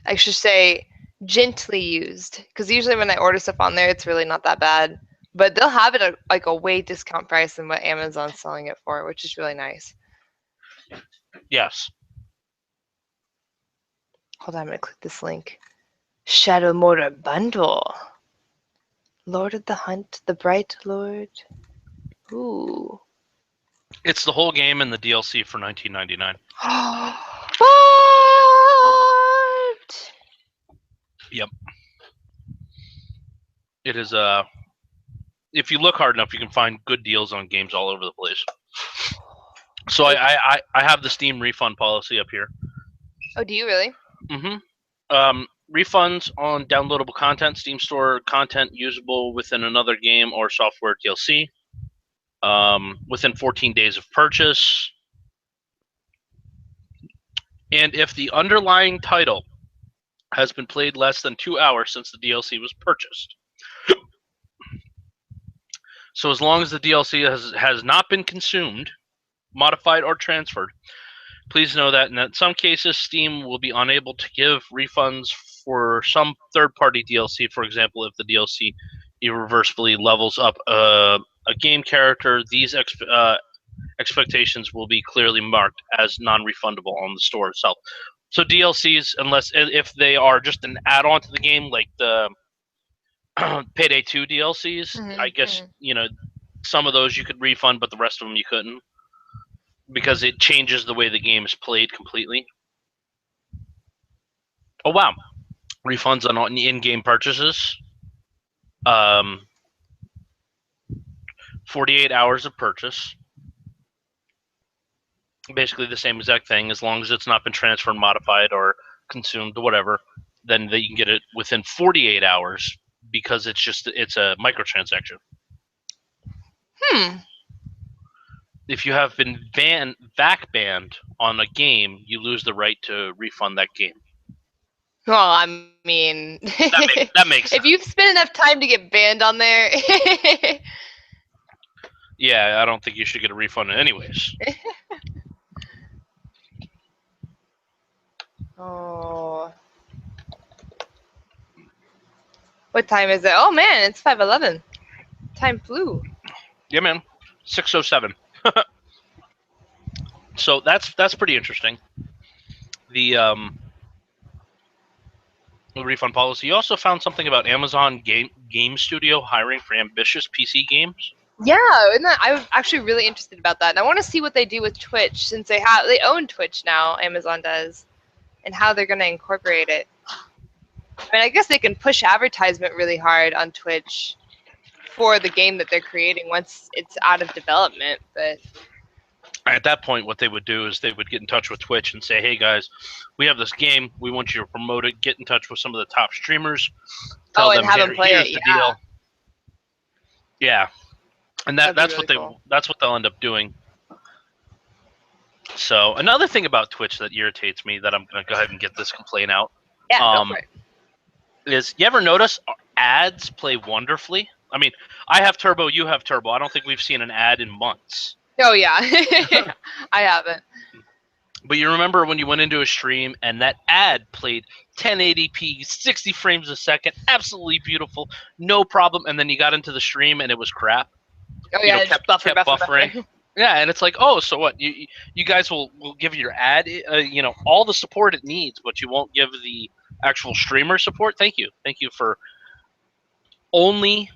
I should say, gently used. Because usually when I order stuff on there, it's really not that bad. But they'll have it at like a way discount price than what Amazon's selling it for, which is really nice. Yes. Hold on, I'm going to click this link. Shadow Mordor Bundle. Lord of the Hunt, the Bright Lord. Ooh. It's the whole game and the DLC for $19.99. What? Yep. It is if you look hard enough, you can find good deals on games all over the place. So I have the Steam refund policy up here. Oh, do you really? Mm-hmm. Refunds on downloadable content, Steam Store content usable within another game or software DLC. Within 14 days of purchase. And if the underlying title has been played less than 2 hours since the DLC was purchased. So as long as the DLC has not been consumed, modified, or transferred, please know that in some cases, Steam will be unable to give refunds for some third-party DLC. For example, if the DLC irreversibly levels up a game character, these expectations will be clearly marked as non-refundable on the store itself. So DLCs, if they are just an add-on to the game, like the Payday 2 DLCs, I guess some of those you could refund, but the rest of them you couldn't, because it changes the way the game is played completely. Oh wow, refunds on in-game purchases. 48 hours of purchase. Basically the same exact thing, as long as it's not been transferred, modified, or consumed, or whatever, then you can get it within 48 hours, because it's a microtransaction. If you have been back banned on a game, you lose the right to refund that game. Well, I mean, that makes sense. If you've spent enough time to get banned on there. Yeah, I don't think you should get a refund anyways. Oh. What time is it? Oh man, it's 5:11. Time flew. Yeah, man. 6:07. So that's pretty interesting. The refund policy. You also found something about Amazon Game Studio hiring for ambitious PC games. Yeah, I'm actually really interested about that, and I want to see what they do with Twitch, since they own Twitch now. Amazon does, and how they're going to incorporate it. I mean, I guess they can push advertisement really hard on Twitch for the game that they're creating once it's out of development, but at that point, what they would do is they would get in touch with Twitch and say, hey guys, we have this game, we want you to promote it, get in touch with some of the top streamers, tell them, and have them play here's it. the deal. Yeah, and That'd be that's really what cool. that's what they'll end up doing. So another thing about Twitch that irritates me that I'm gonna go ahead and get this complaint out. Yeah, go for it. Is you ever notice ads play wonderfully? I mean, I have Turbo, you have Turbo. I don't think we've seen an ad in months. Oh yeah, I haven't. But you remember when you went into a stream and that ad played 1080p, 60 frames a second, absolutely beautiful, no problem, and then you got into the stream and it was crap. Oh yeah, it's kept buffering. Yeah, and it's like, oh, so what? You guys will give your ad, all the support it needs, but you won't give the actual streamer support. Thank you for only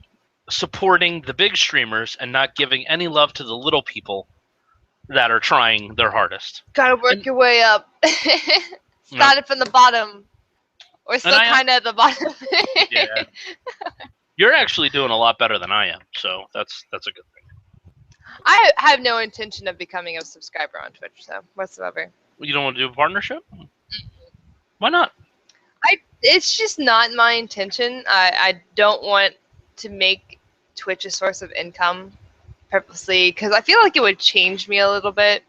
supporting the big streamers and not giving any love to the little people that are trying their hardest. Gotta work your way up. Started from the bottom. Or still kind of at the bottom. Yeah. You're actually doing a lot better than I am, so that's a good thing. I have no intention of becoming a subscriber on Twitch, so whatsoever. You don't want to do a partnership? Why not? It's just not my intention. I don't want to make Twitch a source of income purposely because I feel like it would change me a little bit,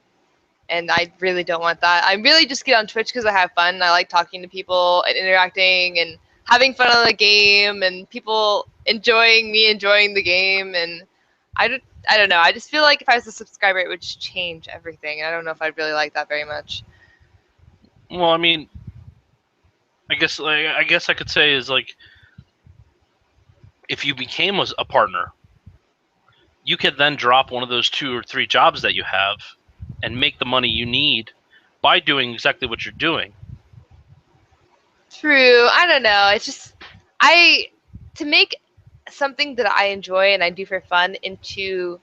and I really don't want that. I really just get on Twitch because I have fun. I like talking to people and interacting and having fun on the game, and people enjoying me enjoying the game. And I don't know. I just feel like if I was a subscriber, it would just change everything. I don't know if I'd really like that very much. Well, I mean, I guess I could say is like, if you became a partner, you could then drop one of those 2 or 3 jobs that you have and make the money you need by doing exactly what you're doing. True. I don't know. It's just to make something that I enjoy and I do for fun into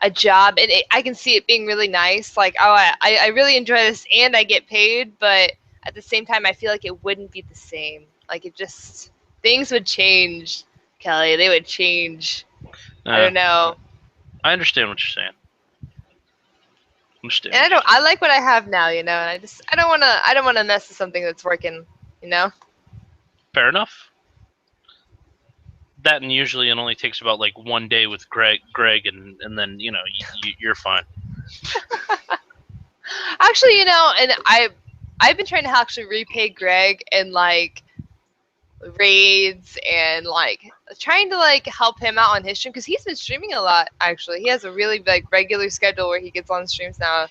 a job, and I can see it being really nice. Like, oh, I really enjoy this and I get paid, but at the same time, I feel like it wouldn't be the same. Like, things would change, Kelly. They would change. I don't know. I understand what you're saying. And I like what I have now, and I don't want to mess with something that's working, Fair enough. That, and usually it only takes about like 1 day with Greg, and then you're fine. Actually, and I've been trying to actually repay Greg and like raids and like trying to like help him out on his stream because he's been streaming a lot. Actually, he has a really like regular schedule where he gets on streams now,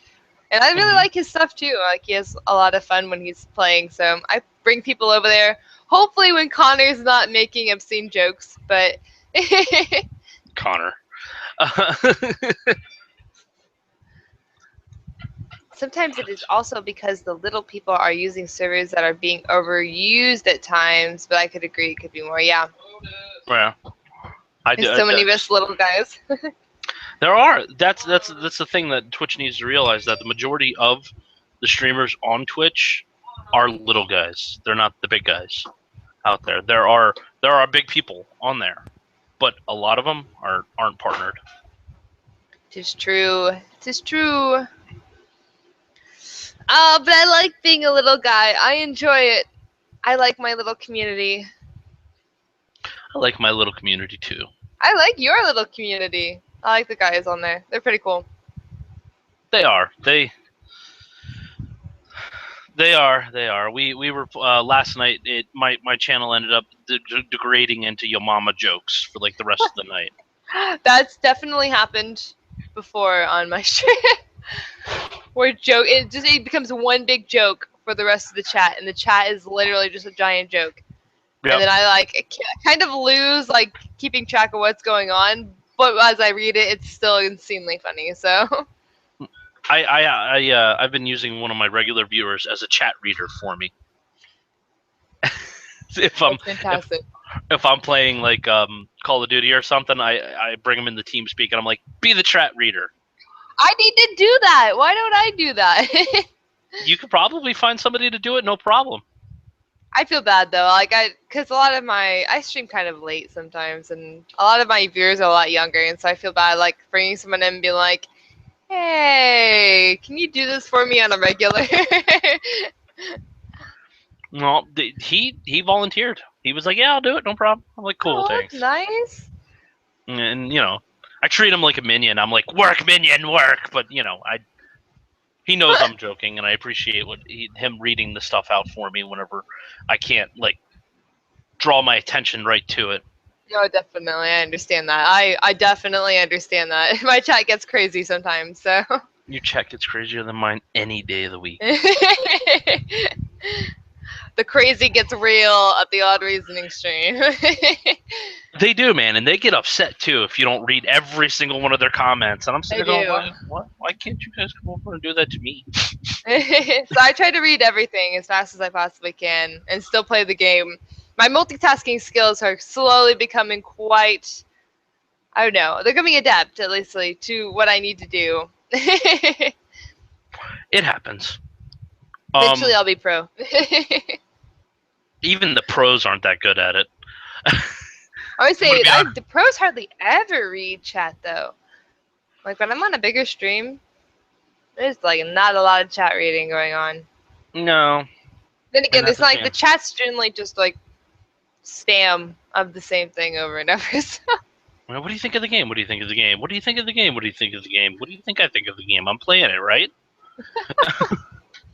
and I really like his stuff too. Like, he has a lot of fun when he's playing, so I bring people over there. Hopefully when Connor's not making obscene jokes, but Connor. Sometimes it is also because the little people are using servers that are being overused at times, but I could agree it could be more, yeah. Yeah. There's so many of us little guys. There are. That's the thing that Twitch needs to realize, that the majority of the streamers on Twitch are little guys. They're not the big guys out there. There are big people on there, but a lot of them aren't partnered. Tis true. Tis true. But I like being a little guy. I enjoy it. I like my little community. I like my little community too. I like your little community. I like the guys on there. They're pretty cool. They are. They are. We were last night. My channel ended up degrading into Yo Mama jokes for like the rest of the night. That's definitely happened before on my stream. Where it becomes one big joke for the rest of the chat, and the chat is literally just a giant joke. Yep. And then I kind of lose like keeping track of what's going on, but as I read it, it's still insanely funny. So I've been using one of my regular viewers as a chat reader for me. if I'm playing like Call of Duty or something, I bring them in the TeamSpeak and I'm like, be the chat reader. I need to do that. Why don't I do that? You could probably find somebody to do it, no problem. I feel bad though, because a lot of I stream kind of late sometimes, and a lot of my viewers are a lot younger, and so I feel bad like bringing someone in and being like, "Hey, can you do this for me on a regular?" Well, he volunteered. He was like, "Yeah, I'll do it, no problem." I'm like, "Cool, thanks." Nice. and I treat him like a minion. I'm like, work, minion, work. But he knows I'm joking, and I appreciate him reading the stuff out for me whenever I can't draw my attention right to it. No, definitely, I understand that. I definitely understand that. My chat gets crazy sometimes, so. Your chat gets crazier than mine any day of the week. The crazy gets real at the odd reasoning stream. They do, man, and they get upset too if you don't read every single one of their comments. And I'm sitting there going, why can't you guys come over and do that to me? So I try to read everything as fast as I possibly can and still play the game. My multitasking skills are slowly becoming quite, I don't know, they're becoming adept, at least, to what I need to do. It happens. Eventually I'll be pro. Even the pros aren't that good at it. I would say the pros hardly ever read chat, though. Like, when I'm on a bigger stream, there's, not a lot of chat reading going on. No. Then again, it's not like the chat's generally just, spam of the same thing over and over, so. Well, what do you think of the game? What do you think of the game? What do you think of the game? What do you think of the game? What do you think I think of the game? I'm playing it, right?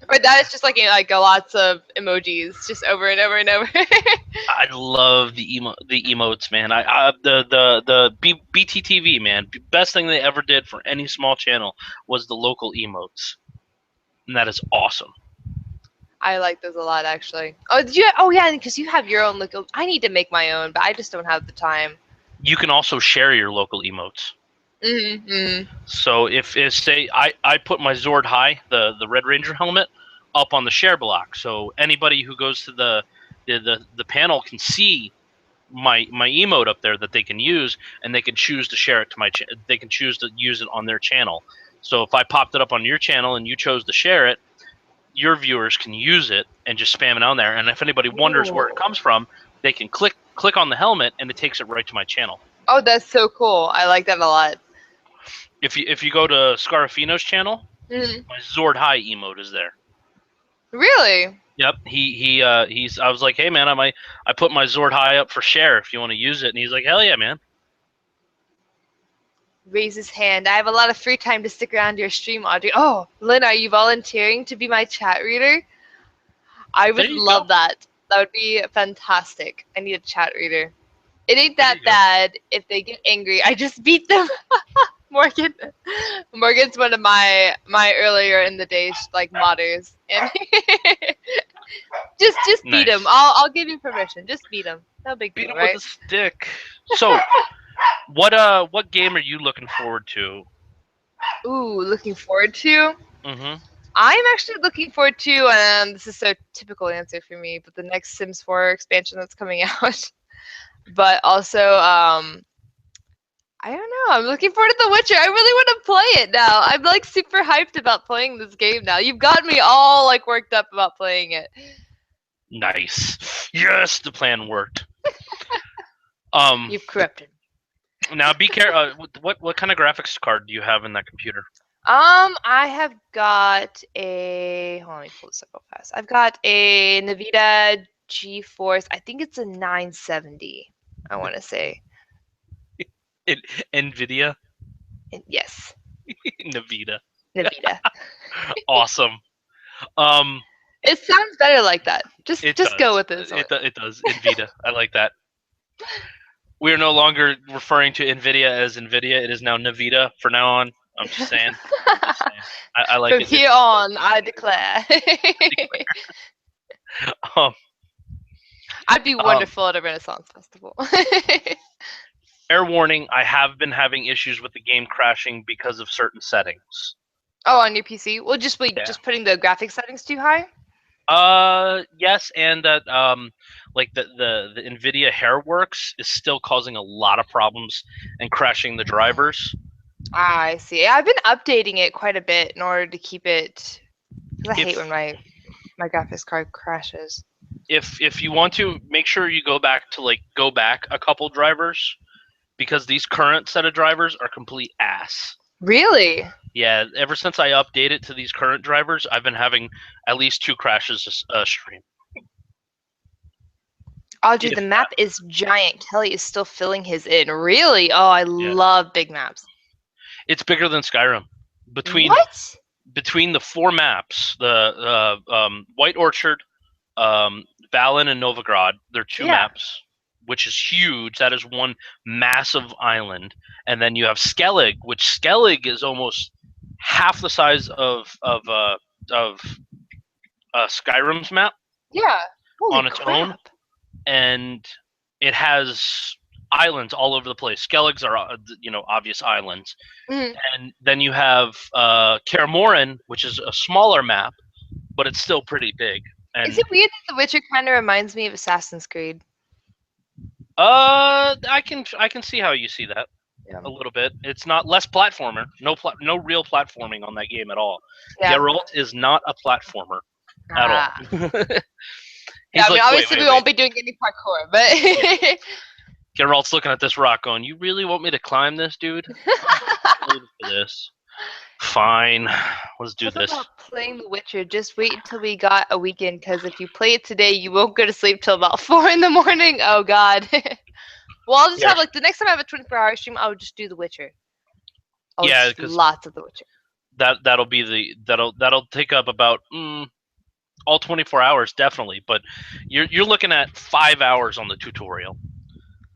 But that is just lots of emojis just over and over and over. I love the emotes, man. The BTTV, man. Best thing they ever did for any small channel was the local emotes, and that is awesome. I like those a lot, actually. Oh yeah, because you have your own local. I need to make my own, but I just don't have the time. You can also share your local emotes. Mm-hmm. So if say I put my Zord High, the Red Ranger helmet, up on the share block, so anybody who goes to the panel can see my emote up there that they can use, and they can choose to share it to they can choose to use it on their channel. So if I popped it up on your channel and you chose to share it, your viewers can use it and just spam it on there. And if anybody wonders where it comes from, they can click on the helmet and it takes it right to my channel. Oh, that's so cool! I like that a lot. If you go to Scarafino's channel, my Zord High emote is there. Really? Yep. He's. I was like, hey man, I put my Zord High up for share if you want to use it, and he's like, hell yeah, man. Raise his hand. I have a lot of free time to stick around your stream, Audrey. Oh, Lynn, are you volunteering to be my chat reader? I would love that. That would be fantastic. I need a chat reader. It ain't that bad. If they get angry, I just beat them. Morgan's one of my earlier in the day modders, and just beat him. I'll give you permission. Just beat him. No big deal, right? Beat him with a stick. So, what game are you looking forward to? Ooh, looking forward to? Mm-hmm. I'm actually looking forward to, and this is so typical answer for me, but the next Sims 4 expansion that's coming out. But also, I don't know. I'm looking forward to The Witcher. I really want to play it now. I'm super hyped about playing this game now. You've got me all worked up about playing it. Nice. Yes, the plan worked. You've corrupted. Now be careful. What kind of graphics card do you have in that computer? I have got a. Hold on, let me pull this up real fast. I've got a Nvidia GeForce. I think it's a 970. I want to say. NVIDIA? Yes. Nvidia. Awesome. It sounds better like that. Just go with it. It does. NVIDIA. I like that. We are no longer referring to NVIDIA as NVIDIA. It is now Nvidia for now on. I'm just saying. I like From it. From here on, I declare. I'd be wonderful at a Renaissance festival. Fair warning, I have been having issues with the game crashing because of certain settings. Oh, on your PC? Well, just putting the graphics settings too high? Yes, and that the NVIDIA Hairworks is still causing a lot of problems and crashing the drivers. I see. I've been updating it quite a bit in order to keep it. Because I hate when my graphics card crashes. If you want to, make sure you go back a couple drivers, because these current set of drivers are complete ass. Really? Yeah, ever since I updated to these current drivers, I've been having at least 2 crashes a stream. Oh, dude, If the map is giant. Kelly is still filling his in. Really? Oh, I love big maps. It's bigger than Skyrim. What? Between the 4 maps, the White Orchard, Valen, and Novigrad, they're 2 maps, which is huge. That is one massive island. And then you have Skellig, which Skellig is almost half the size of Skyrim's map. Yeah. Holy on its crap. own, and it has islands all over the place. Skelligs are, obvious islands. Mhm. And then you have Kaer Morhen, which is a smaller map, but it's still pretty big. And Is it weird that The Witcher kind of reminds me of Assassin's Creed? I can see how you see that. Yeah. A little bit. It's not less platformer. No real platforming on that game at all. Yeah. Geralt is not a platformer at all. Yeah, I mean, obviously we won't be doing any parkour, but Geralt's looking at this rock going, "You really want me to climb this, dude? For this. Fine. Let's do this." About playing The Witcher, just wait until we got a weekend, because if you play it today, you won't go to sleep till about 4 in the morning. Oh, God. Well, I'll just have, like, the next time I have a 24-hour stream, I'll just do The Witcher. Because lots of The Witcher. That'll take up about all 24 hours, definitely, but you're looking at 5 hours on the tutorial.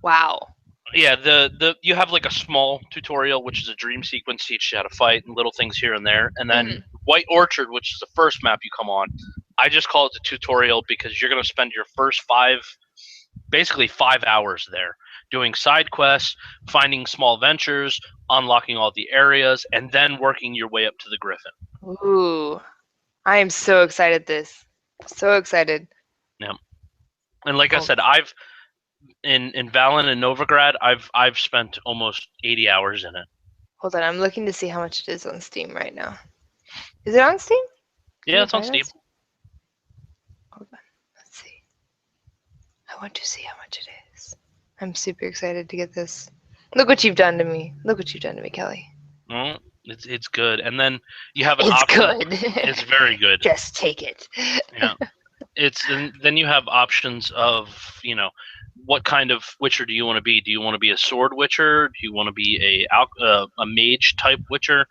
Wow. Yeah, you have like a small tutorial, which is a dream sequence, teaches you how to fight and little things here and there, and then White Orchard, which is the first map you come on. I just call it the tutorial because you're going to spend your first 5 hours there doing side quests, finding small ventures, unlocking all the areas, and then working your way up to the Griffin. Ooh. I am so excited So excited. Yeah. And like I said, I've in Valen and Novigrad, I've spent almost 80 hours in it. Hold on, I'm looking to see how much it is on Steam right now. Is it on Steam? Yeah, it's on Steam. Hold on. Let's see. I want to see how much it is. I'm super excited to get this. Look what you've done to me. Look what you've done to me, Kelly. Well, it's good. And then you have an It's option. good. It's very good. Just take it. Yeah. Then you have options of, what kind of Witcher do you want to be? Do you want to be a sword Witcher? Do you want to be a mage type Witcher,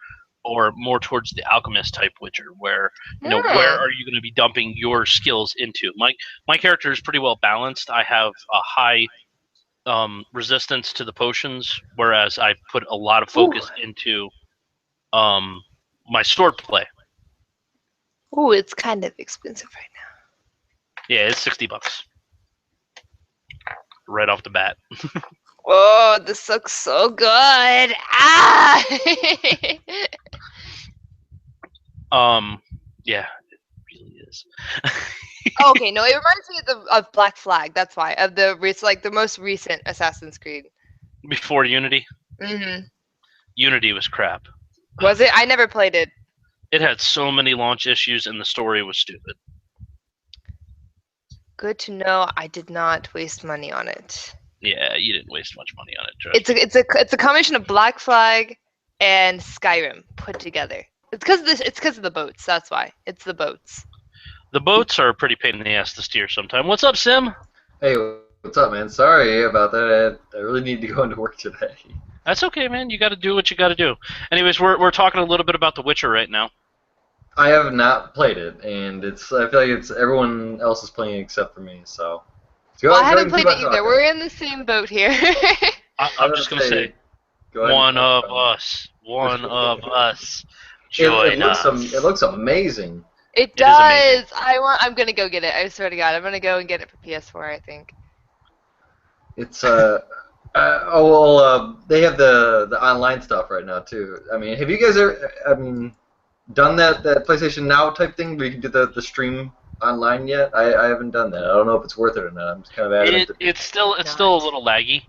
or more towards the alchemist type Witcher, where where are you going to be dumping your skills into? My character is pretty well balanced. I have a high resistance to the potions, whereas I put a lot of focus into my sword play. Ooh, it's kind of expensive right now. Yeah, it's $60 right off the bat. Oh, this looks so good. Ah! Yeah, it really is. Okay, no, it reminds me of Black Flag. That's why, of the most recent Assassin's Creed. Before Unity. Mhm. Unity was crap. Was it? I never played it. It had so many launch issues, and the story was stupid. Good to know. I did not waste money on it. Yeah, you didn't waste much money on it. It's a combination of Black Flag and Skyrim put together. It's because of the boats. That's why. It's the boats. The boats are a pretty pain in the ass to steer sometimes. What's up, Sim? Hey, what's up, man? Sorry about that. I really need to go into work today. That's okay, man. You got to do what you got to do. Anyways, we're talking a little bit about The Witcher right now. I have not played it, and I feel like it's everyone else is playing except for me. So. Well, I haven't played it either. We're in the same boat here. I'm just gonna say, one of us. Join us. It looks amazing. It does. I'm gonna go get it. I swear to God, I'm gonna go and get it for PS4. I think. It's they have the online stuff right now too. I mean, have you guys ever done that PlayStation Now type thing where you can do the stream online yet? I haven't done that. I don't know if it's worth it or not. I'm just kind of adamant. It's still a little laggy.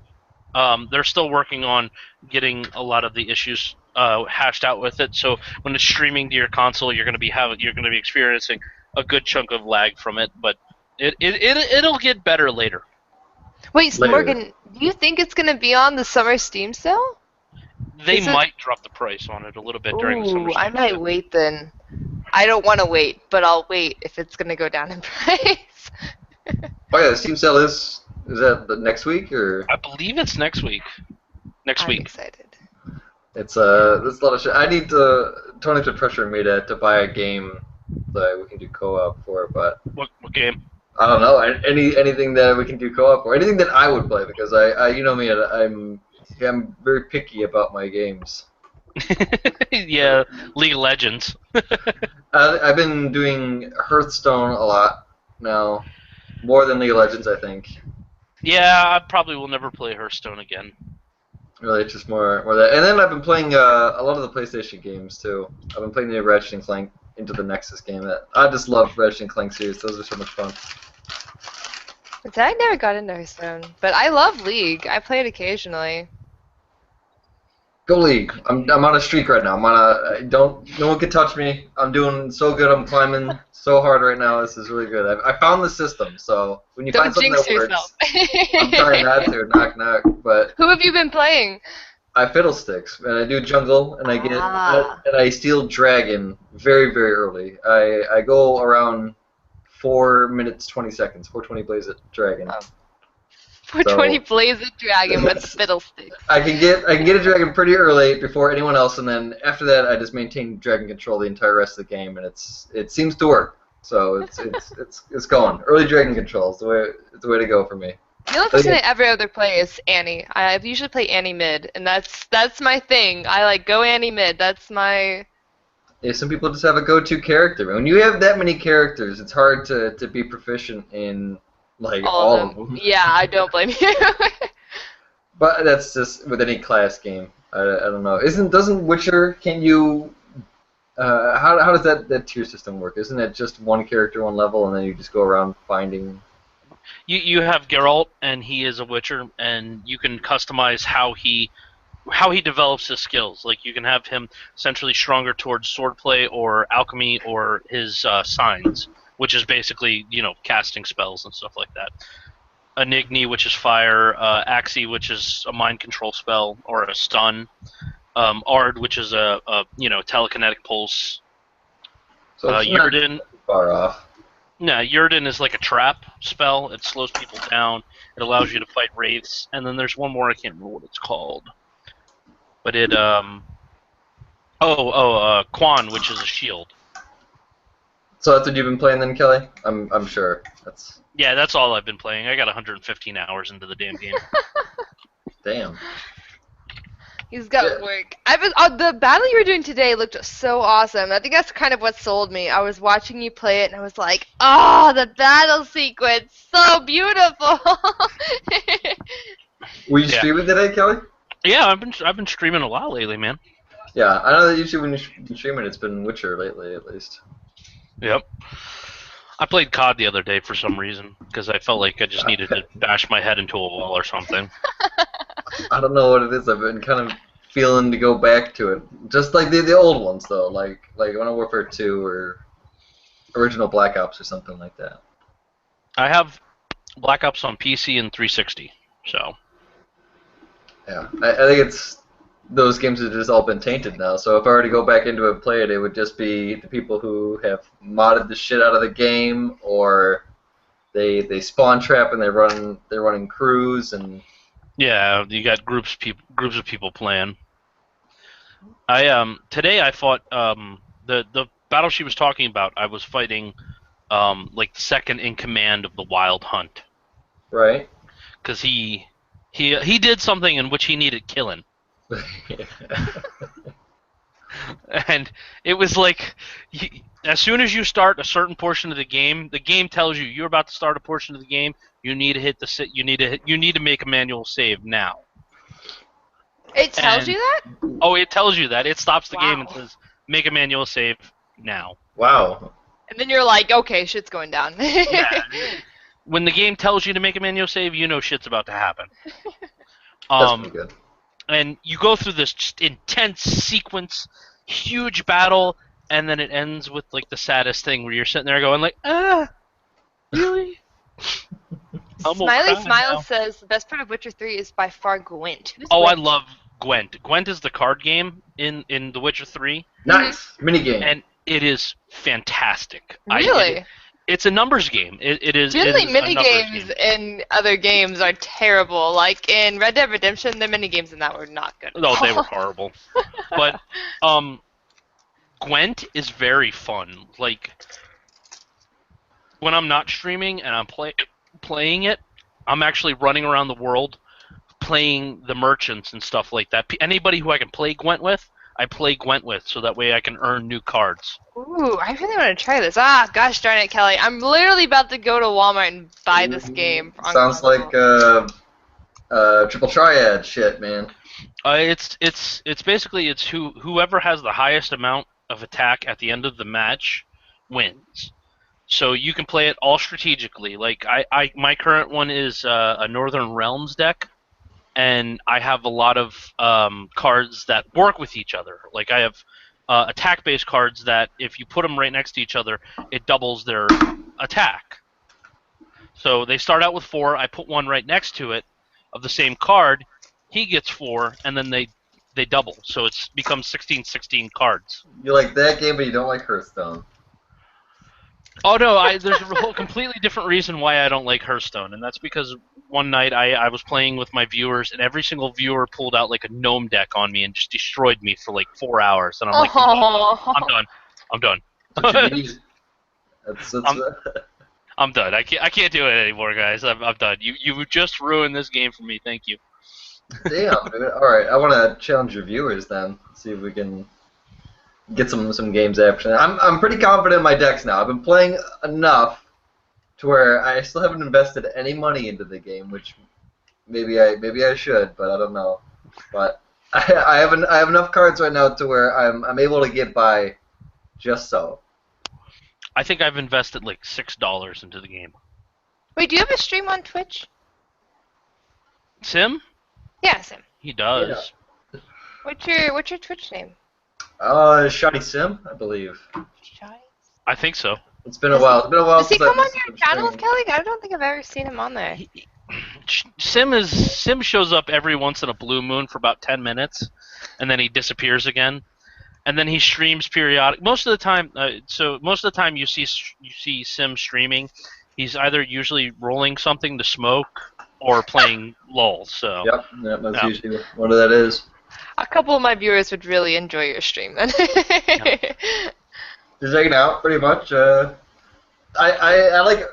They're still working on getting a lot of the issues hashed out with it. So when it's streaming to your console, you're going to be experiencing a good chunk of lag from it. But it'll get better later. Wait, Morgan, do you think it's going to be on the summer Steam sale? They might drop the price on it a little bit during the summer Steam I might wait then. I don't want to wait, but I'll wait if it's going to go down in price. Oh yeah, the Steam sale is Is that the next week or? I believe it's next week. Next I'm week. excited. It's there's a lot of shit. I need Tony's been pressuring me to buy a game that we can do co-op for, but What game? I don't know anything that we can do co-op for, anything that I would play because I you know me, I'm very picky about my games. Yeah, League of Legends. I've been doing Hearthstone a lot now, more than League of Legends, I think. Yeah, I probably will never play Hearthstone again. Really, it's just more that. And then I've been playing a lot of the PlayStation games too. I've been playing the Ratchet and Clank Into the Nexus game. I just love Ratchet and Clank series. Those are so much fun. I never got into Hearthstone, but I love League. I play it occasionally. Go League! I'm on a streak right now. No one can touch me. I'm doing so good. I'm climbing so hard right now. This is really good. I found the system. So when you Don't find something jinx that works, yourself. I'm trying not to. Knock knock. But Who have you been playing? I fiddlesticks and I do jungle and Ah. I steal dragon very very early. I go around 4 minutes 20 seconds. 420 blaze it dragon. Oh. 420 Blaze a Dragon with Fiddlesticks. I can get a dragon pretty early before anyone else, and then after that, I just maintain dragon control the entire rest of the game, and it seems to work. So it's going. Early dragon control is the way to go for me. The only person I ever other play is Annie. I usually play Annie mid, and that's my thing. I like go Annie mid. That's my. Yeah, some people just have a go-to character. When you have that many characters, it's hard to be proficient in like all of them. Yeah, I don't blame you. But that's just with any class game. I don't know. Doesn't Witcher? Can you? How does that tier system work? Isn't it just one character, one level, and then you just go around finding? You have Geralt, and he is a Witcher, and you can customize how he develops his skills. Like you can have him essentially stronger towards swordplay or alchemy or his signs, which is basically casting spells and stuff like that. Anigni, which is fire. Axii, which is a mind control spell or a stun. Ard, which is a telekinetic pulse. So it's not Yrden. far off. Yeah, Yrden is like a trap spell. It slows people down. It allows you to fight wraiths. And then there's one more. I can't remember what it's called. But it Quan, which is a shield. So that's what you've been playing then, Kelly? I'm sure. That's all I've been playing. I got 115 hours into the damn game. Damn. He's got work. The battle you were doing today looked so awesome. I think that's kind of what sold me. I was watching you play it, and I was like, "Oh, the battle sequence, so beautiful." Were you streaming today, Kelly? Yeah, I've been streaming a lot lately, man. Yeah, I know that usually when you're streaming, it's been Witcher lately, at least. Yep. I played COD the other day for some reason because I felt like I just needed to bash my head into a wall or something. I don't know what it is. I've been kind of feeling to go back to it, just like the old ones though, like Modern Warfare 2 or original Black Ops or something like that. I have Black Ops on PC and 360, so. Yeah, I think it's those games have just all been tainted now. So if I were to go back into it and play it, it would just be the people who have modded the shit out of the game, or they spawn trap and they're running crews and. Yeah, you got groups of people playing. Today I fought the battle she was talking about. I was fighting like second in command of the Wild Hunt. Right. Because he did something in which he needed killing. And it was like, as soon as you start a certain portion of the game tells you you're about to start a portion of the game. You need to hit you need to make a manual save now. It tells you that? Oh, it tells you that. It stops the game Wow. and says, make a manual save now. Wow. And then you're like, okay, shit's going down. Yeah. When the game tells you to make a manual save, you know shit's about to happen. That's pretty good. And you go through this just intense sequence, huge battle, and then it ends with like the saddest thing where you're sitting there going like, really? Smiley Smile says the best part of Witcher 3 is by far Gwent. Who's Oh, Gwent? I love Gwent. Gwent is the card game in The Witcher 3. Nice minigame. And it is fantastic. Really? It's a numbers game. It is. Generally, it is a mini numbers games game. in other games are terrible. Like in Red Dead Redemption, the mini games in that were not good. No, they were horrible. But Gwent is very fun. Like when I'm not streaming and I'm playing it, I'm actually running around the world playing the merchants and stuff like that. Anybody who I can play Gwent with, I play Gwent with, so that way I can earn new cards. Ooh, I really want to try this. Ah, gosh darn it, Kelly. I'm literally about to go to Walmart and buy this game. On Sounds console. like triple triad shit, man. It's basically whoever has the highest amount of attack at the end of the match wins. So you can play it all strategically. Like my current one is a Northern Realms deck, and I have a lot of cards that work with each other. Like I have attack-based cards that if you put them right next to each other, it doubles their attack. So they start out with 4. I put one right next to it of the same card. He gets 4, and then they double. So it's becomes 16 cards. You like that game, but you don't like Hearthstone. Oh no, there's a whole completely different reason why I don't like Hearthstone, and that's because one night I was playing with my viewers, and every single viewer pulled out like a gnome deck on me and just destroyed me for like 4 hours, and I'm like, I'm done. I'm done. I can't do it anymore, guys. I'm done. You just ruined this game for me. Thank you. Damn. All right, I want to challenge your viewers then. See if we can get some games action. I'm pretty confident in my decks now. I've been playing enough to where I still haven't invested any money into the game, which maybe I should, but I don't know. But I have enough cards right now to where I'm able to get by just so. I think I've invested like $6 into the game. Wait, do you have a stream on Twitch? Sim? Yeah, Sim. He does. Yeah. What's your Twitch name? Shoddy Sim, I believe. I think so. It's been a while. It's been a while Does he since come I've on your channel, Kelly? I don't think I've ever seen him on there. Sim shows up every once in a blue moon for about 10 minutes, and then he disappears again. And then he streams periodic. Most of the time, most of the time you see Sim streaming, he's either usually rolling something to smoke or playing LOL. So. Yep, that's usually what that is. A couple of my viewers would really enjoy your stream then. Just hanging out, pretty much. I like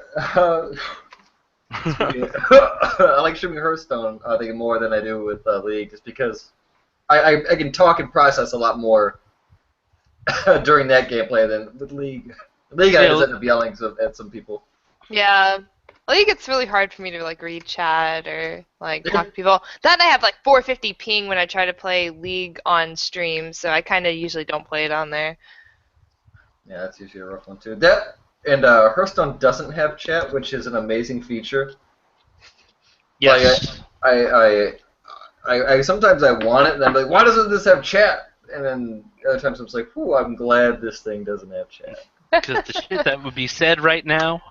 I like streaming Hearthstone. I think more than I do with League, just because I can talk and process a lot more during that gameplay than with League. League, I just end up yelling at some people. Yeah. League, it's really hard for me to like read chat or like talk to people. Then I have like 450 ping when I try to play League on stream, so I kind of usually don't play it on there. Yeah, that's usually a rough one too. That and Hearthstone doesn't have chat, which is an amazing feature. Yes. Like, I sometimes I want it, and I'm like, why doesn't this have chat? And then other times I'm just like, ooh, I'm glad this thing doesn't have chat. Because the shit that would be said right now.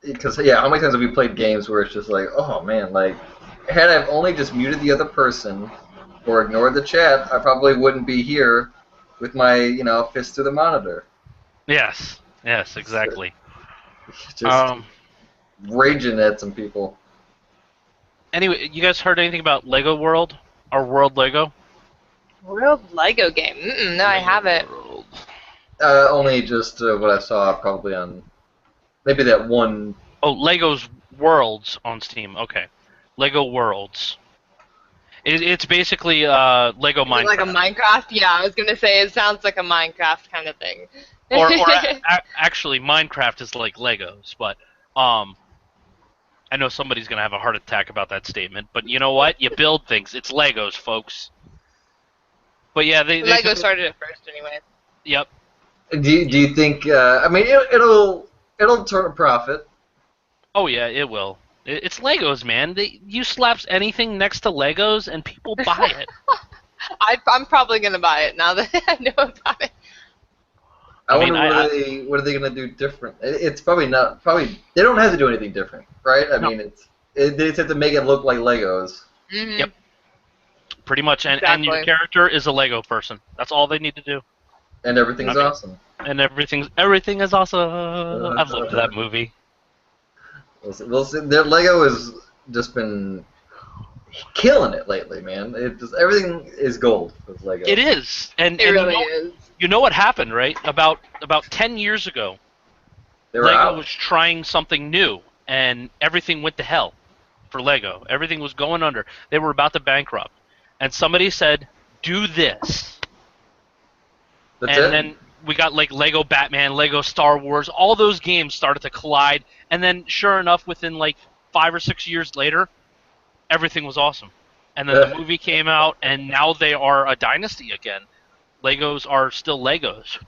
Because, yeah, how many times have we played games where it's just like, oh, man, like, had I only just muted the other person or ignored the chat, I probably wouldn't be here with my, fist to the monitor. Yes, exactly. Just raging at some people. Anyway, you guys heard anything about Lego World? Or World Lego? World Lego game? No, I haven't. World. Only just what I saw probably on maybe that one. Oh, Lego's Worlds on Steam. Okay. Lego Worlds. It's basically Lego Minecraft. Like a Minecraft? Yeah, I was going to say it sounds like a Minecraft kind of thing. or actually, Minecraft is like Legos, but I know somebody's going to have a heart attack about that statement, but you know what? You build things. It's Legos, folks. But yeah, Lego started it first anyway. Yep. Do you think? I mean, it'll turn a profit. Oh yeah, it will. It's Legos, man. You slap anything next to Legos and people buy it. I'm probably gonna buy it now that I know about it. I wonder what are they gonna do different? It's probably not. They don't have to do anything different, right? I mean, they just have to make it look like Legos. Mm-hmm. Yep. Pretty much, and your character is a Lego person. That's all they need to do. And everything's awesome. And everything is awesome. I loved that movie. We'll see. Their Lego has just been killing it lately, man. Everything is gold with Lego. It is, and It and really is. you know what happened, right? About 10 years ago, They were Lego out. was trying something new, and everything went to hell for Lego. Everything was going under. They were about to bankrupt, and somebody said, "Do this," That's and it. then we got like Lego Batman, Lego Star Wars. All those games started to collide, and then sure enough, within like 5 or 6 years later, everything was awesome. And then the movie came out, and now they are a dynasty again. Legos are still Legos.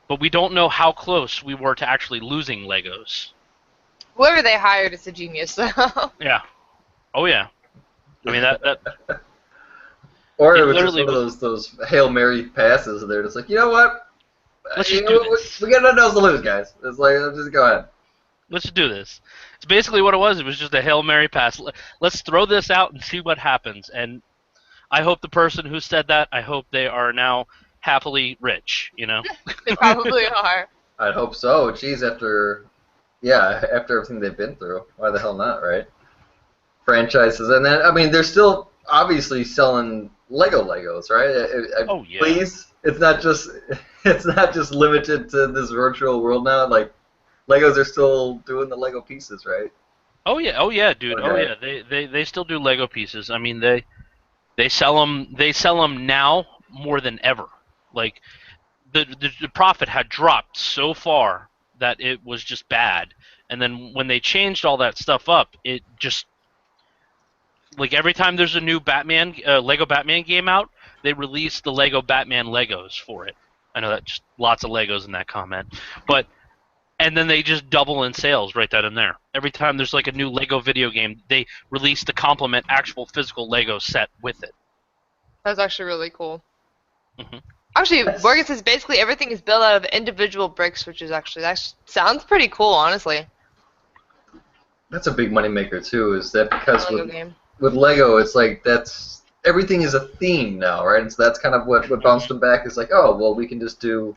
But we don't know how close we were to actually losing Legos. Whoever they hired is a genius, though. Yeah. Oh, yeah. I mean, that Or it it was just literally one of those Hail Mary passes. They're just like, you know what? Let's You just know do what? this. We got nothing else to lose, guys. It's like, just go ahead. Let's do this. It's basically what it was. It was just a Hail Mary pass. Let's throw this out and see what happens. And I hope the person who said that, I hope they are now happily rich, you know? They probably are. I'd hope so. Jeez, after everything they've been through, why the hell not, right? Franchises, and then I mean, they're still obviously selling Legos, right? Oh, yeah. Please, it's not just limited to this virtual world now. Like, Legos are still doing the Lego pieces, right? Oh yeah, dude. Oh Okay. yeah, they still do Lego pieces. I mean, they sell them now more than ever. Like the profit had dropped so far that it was just bad. And then when they changed all that stuff up, it just like every time there's a new Batman Lego Batman game out, they release the Lego Batman Legos for it. I know that just lots of Legos in that comment, but and then they just double in sales right then and there. Every time there's like a new Lego video game, they release the complement actual physical Lego set with it. That's actually really cool. Mhm. Actually, Morgan says basically everything is built out of individual bricks, which is actually that sounds pretty cool, honestly. That's a big moneymaker too. Is that because Lego game. with Lego, it's like everything is a theme now, right? And so that's kind of what bounced them back. Is like, oh, well, we can just do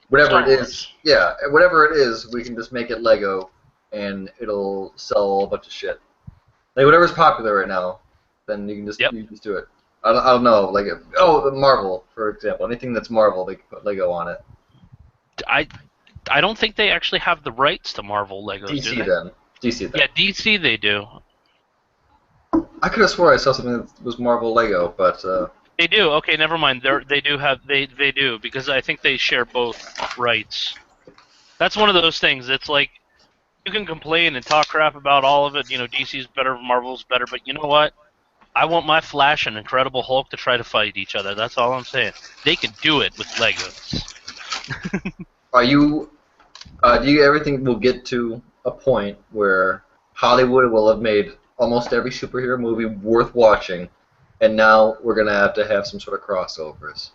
whatever Star it is. Wars. Yeah, whatever it is, we can just make it Lego, and it'll sell a bunch of shit. Like whatever's popular right now, then you can just Yep. you can just do it. I don't know, like Marvel, for example. Anything that's Marvel, they can put Lego on it. I don't think they actually have the rights to Marvel Legos, do DC they? then. DC then. Yeah, DC they do. I could have swore I saw something that was Marvel Lego, but They do. Okay, never mind. They do because I think they share both rights. That's one of those things. It's like you can complain and talk crap about all of it. You know, DC's better, Marvel's better, but you know what? I want my Flash and Incredible Hulk to try to fight each other. That's all I'm saying. They can do it with Legos. are you? Do you ever think we'll get to a point where Hollywood will have made almost every superhero movie worth watching, and now we're gonna have some sort of crossovers,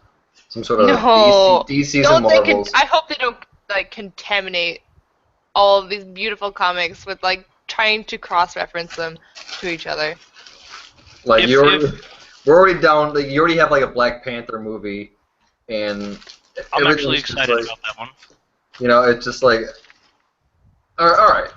some sort of No. DC's Don't and they Marvels? I hope they don't like contaminate all of these beautiful comics with like trying to cross-reference them to each other. Like If- we're already down. Like, you already have like a Black Panther movie, and I'm actually everything's just excited like, about that one. you know, it's just like, all right,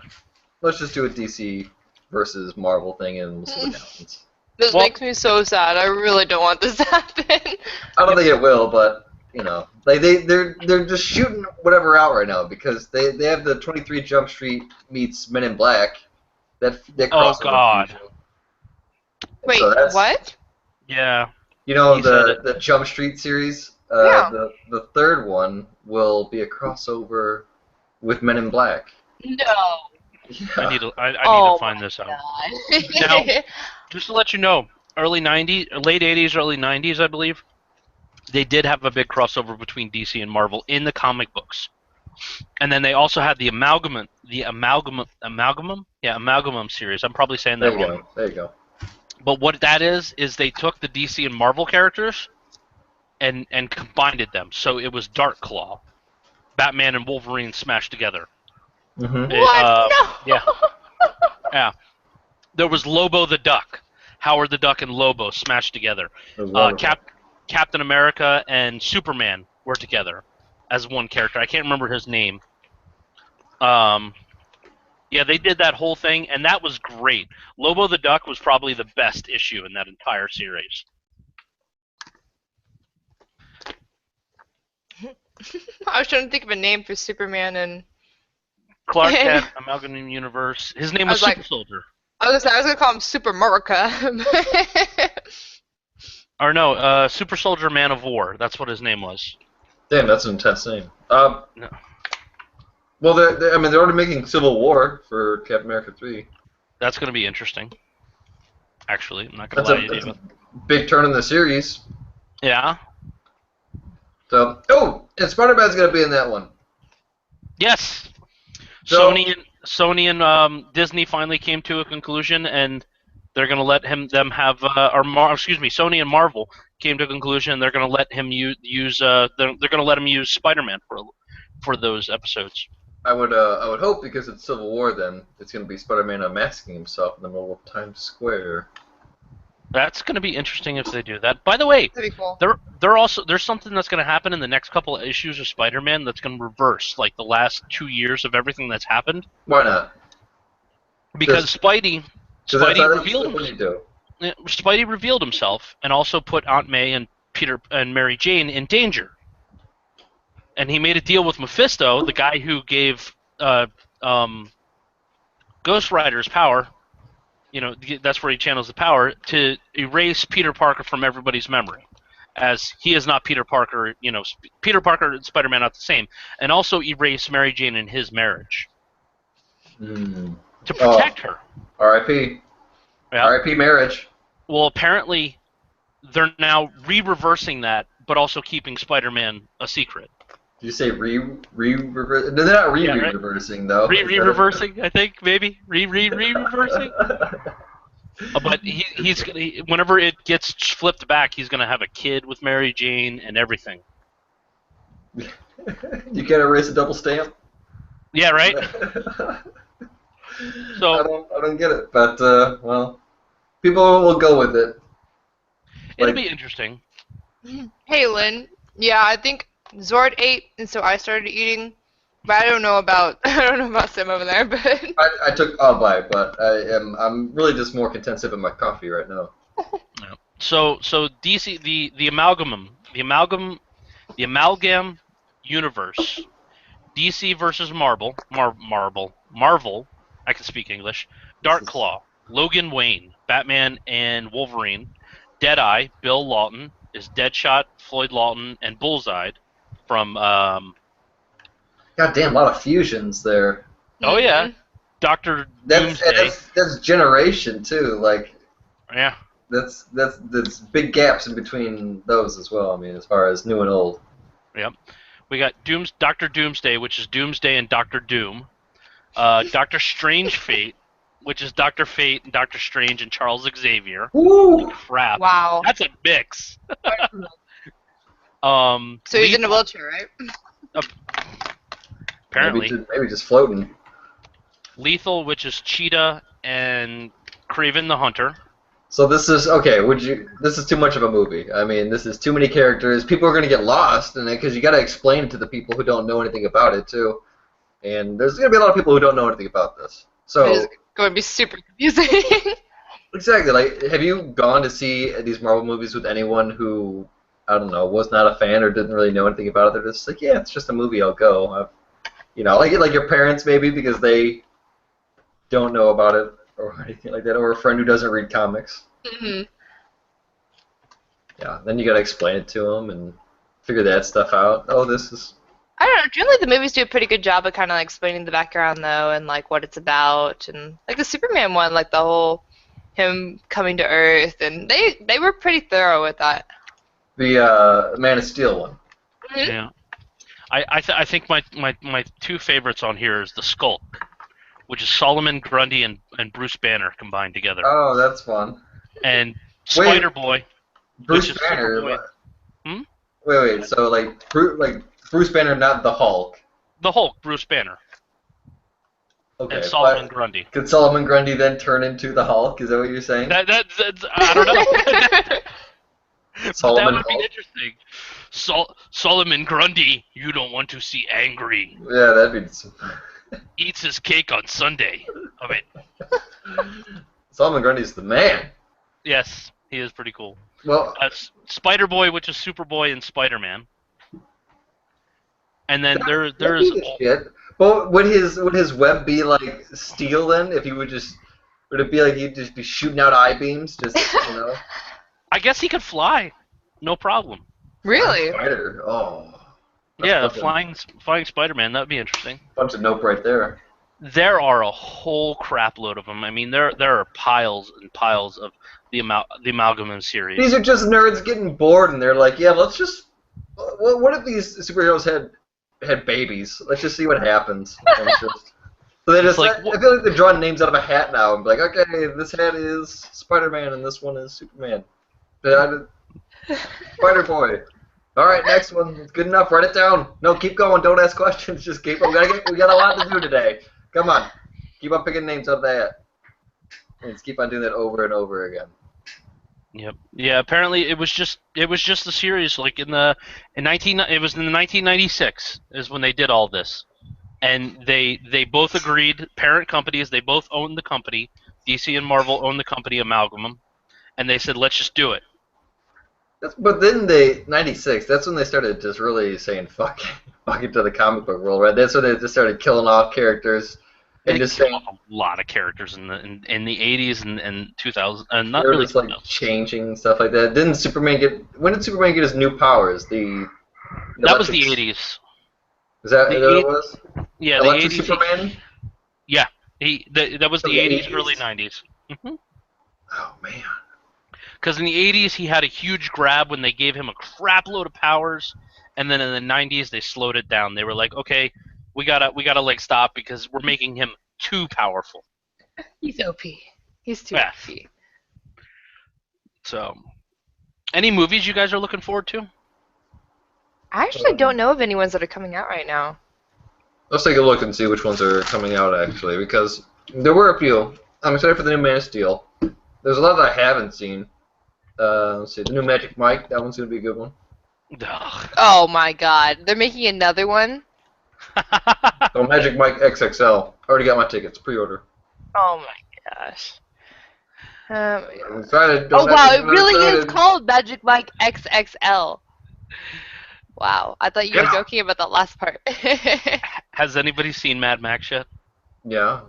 let's just do a DC versus Marvel thing, and we'll see what happens. This Well- makes me so sad. I really don't want this to happen. I don't think it will, but you know, like they're just shooting whatever out right now because they have the 23 Jump Street meets Men in Black. That Oh, crossover God. fusion. Wait, So that's- what? Yeah. You know He said the Jump Street series. Yeah. The third one will be a crossover with Men in Black. No. Yeah. I need to Oh find my this out. God. Now- Just to let you know, early 90s, late 80s, early 90s, I believe, they did have a big crossover between DC and Marvel in the comic books. And then they also had the amalgam series. I'm probably saying There that you wrong. go. There you go. But what that is they took the DC and Marvel characters and combined them. So it was Dark Claw, Batman and Wolverine smashed together. Mm-hmm. What? No. yeah. Yeah. There was Lobo the Duck, Howard the Duck and Lobo smashed together. Captain America and Superman were together. as one character. I can't remember his name. Yeah, they did that whole thing, and that was great. Lobo the Duck was probably the best issue in that entire series. I was trying to think of a name for Superman, and Clark Kent, Amalgam Universe. His name was Super Soldier. I was gonna call him Super Murica. Or no, Super Soldier Man of War. That's what his name was. Damn, that's an intense name. No. Well, they're already making Civil War for Captain America 3. That's going to be interesting. Actually, I'm not going to lie to you. That's a big turn in the series. Yeah. So, and Spider-Man's going to be in that one. Yes. So, Sony and Disney finally came to a conclusion, and they're going to let them have, Sony and Marvel came to a conclusion. They're going to let him use they're going to let him use Spider-Man for those episodes. I would hope, because it's Civil War, then it's going to be Spider-Man unmasking himself in the middle of Times Square. That's going to be interesting if they do that. By the way, that'd be cool. There's something that's going to happen in the next couple of issues of Spider-Man that's going to reverse like the last 2 years of everything that's happened. Why not? Because Spidey revealed himself and also put Aunt May and Peter and Mary Jane in danger. And he made a deal with Mephisto, the guy who gave Ghost Rider's power. You know, that's where he channels the power to erase Peter Parker from everybody's memory, as he is not Peter Parker. You know, Peter Parker and Spider-Man are not the same, and also erase Mary Jane and his marriage to protect her. R.I.P. Yeah. R.I.P. marriage. Well, apparently, they're now re-reversing that, but also keeping Spider-Man a secret. Did you say re-reversing? They're not re-reversing, though. Re-reversing, I think, maybe. Re-reversing? But he's whenever it gets flipped back, he's going to have a kid with Mary Jane and everything. You can't erase a double stamp? Yeah, right? So I don't get it, but, well, people will go with it. It'll be interesting. Hey, Lynn. Yeah, I think Zord ate, and so I started eating. But I don't know about Sam over there. But I took Albite, but I'm really just more contented in my coffee right now. Yeah. So DC the amalgam universe, DC versus Marvel. I can speak English. Darkclaw, Logan Wayne, Batman and Wolverine, Deadeye, Bill Lawton is Deadshot, Floyd Lawton, and Bullseye from. Goddamn, a lot of fusions there. Oh yeah, Doctor Doomsday. That's generation too. Like. Yeah. That's big gaps in between those as well. I mean, as far as new and old. Yep. We got Doctor Doomsday, which is Doomsday and Doctor Doom. Doctor Strange Fate, which is Doctor Fate and Doctor Strange and Charles Xavier. Woo! Holy crap! Wow. That's a mix. So he's in a wheelchair, right? Apparently. Maybe just floating. Lethal, which is Cheetah and Kraven the Hunter. So this is okay. This is too much of a movie. I mean, this is too many characters. People are going to get lost in it because you got to explain it to the people who don't know anything about it too. And there's going to be a lot of people who don't know anything about this. So it's going to be super confusing. Exactly. Like, have you gone to see these Marvel movies with anyone who, I don't know, was not a fan or didn't really know anything about it? They're just like, yeah, it's just a movie. I'll go. Like your parents maybe because they don't know about it or anything like that, or a friend who doesn't read comics. Mm-hmm. Yeah. Then you got to explain it to them and figure that stuff out. Oh, this is. I don't know. Generally, the movies do a pretty good job of kind of like explaining the background, though, and like what it's about, and like the Superman one, like the whole him coming to Earth, and they were pretty thorough with that. The Man of Steel one. Mm-hmm. Yeah. I think my two favorites on here is the Skulk, which is Solomon Grundy and Bruce Banner combined together. Oh, that's fun. And Spider-Boy. Bruce Banner. Wait. So like Bruce Banner, not the Hulk. The Hulk, Bruce Banner. Okay. And Solomon Grundy. Could Solomon Grundy then turn into the Hulk? Is that what you're saying? That's I don't know. That Solomon would be Hulk. interesting. Solomon Grundy, you don't want to see angry. Yeah, that'd be. Eats his cake on Sunday. Of it. Solomon Grundy's the man. Yes, he is pretty cool. Well, Spider-Boy, which is Superboy and Spider-Man. And then there's that'd be the shit. But would his web be like steel then? If he would it be like he'd just be shooting out eye beams? Just I guess he could fly, no problem. Really? Spider. Oh. Yeah, That's flying Spider-Man. That'd be interesting. Bunch of nope right there. There are a whole crap load of them. I mean, there are piles and piles of the Amalgamum series. These are just nerds getting bored, and they're like, yeah, let's just. What if these superheroes had babies? Let's just see what happens. And it's just, so they just. Like, I feel like they're drawing names out of a hat now, and be like, okay, this hat is Spider-Man, and this one is Superman. Spider-Boy. All right, next one. It's good enough. Write it down. No, keep going. Don't ask questions. Just keep going. We got a lot to do today. Come on. Keep on picking names out of the hat. Let's keep on doing that over and over again. Yep. Yeah. Apparently, it was just a series. Like it was in 1996 is when they did all this, and they both agreed. Parent companies. They both owned the company. DC and Marvel owned the company Amalgamum, and they said, let's just do it. But then 96, that's when they started just really saying fuck it to the comic book world, right? That's when they just started killing off characters and just saying a lot of characters in the 80s and 2000 and not they were really just like changing stuff like that. When did Superman get his new powers? That was the 80s. Is that what it was? Yeah, Electric the 80s. Superman? Yeah, that was the 80s, 80s? early 90s. Oh man. Because in the 80s, he had a huge grab when they gave him a crap load of powers, and then in the 90s, they slowed it down. They were like, okay, we gotta like stop because we're making him too powerful. He's OP. He's too Yeah. OP. So, any movies you guys are looking forward to? I actually don't know of any ones that are coming out right now. Let's take a look and see which ones are coming out actually, because there were a few. I'm excited for the new Man of Steel. There's a lot that I haven't seen. Let's see, the new Magic Mike. That one's gonna be a good one. Ugh. Oh my god. They're making another one? Oh, Magic Mike XXL. Already got my tickets. Pre-order. Oh my gosh. I'm excited. Oh wow, it really is called Magic Mike XXL. Wow, I thought you were joking about that last part. Has anybody seen Mad Max yet? Yeah,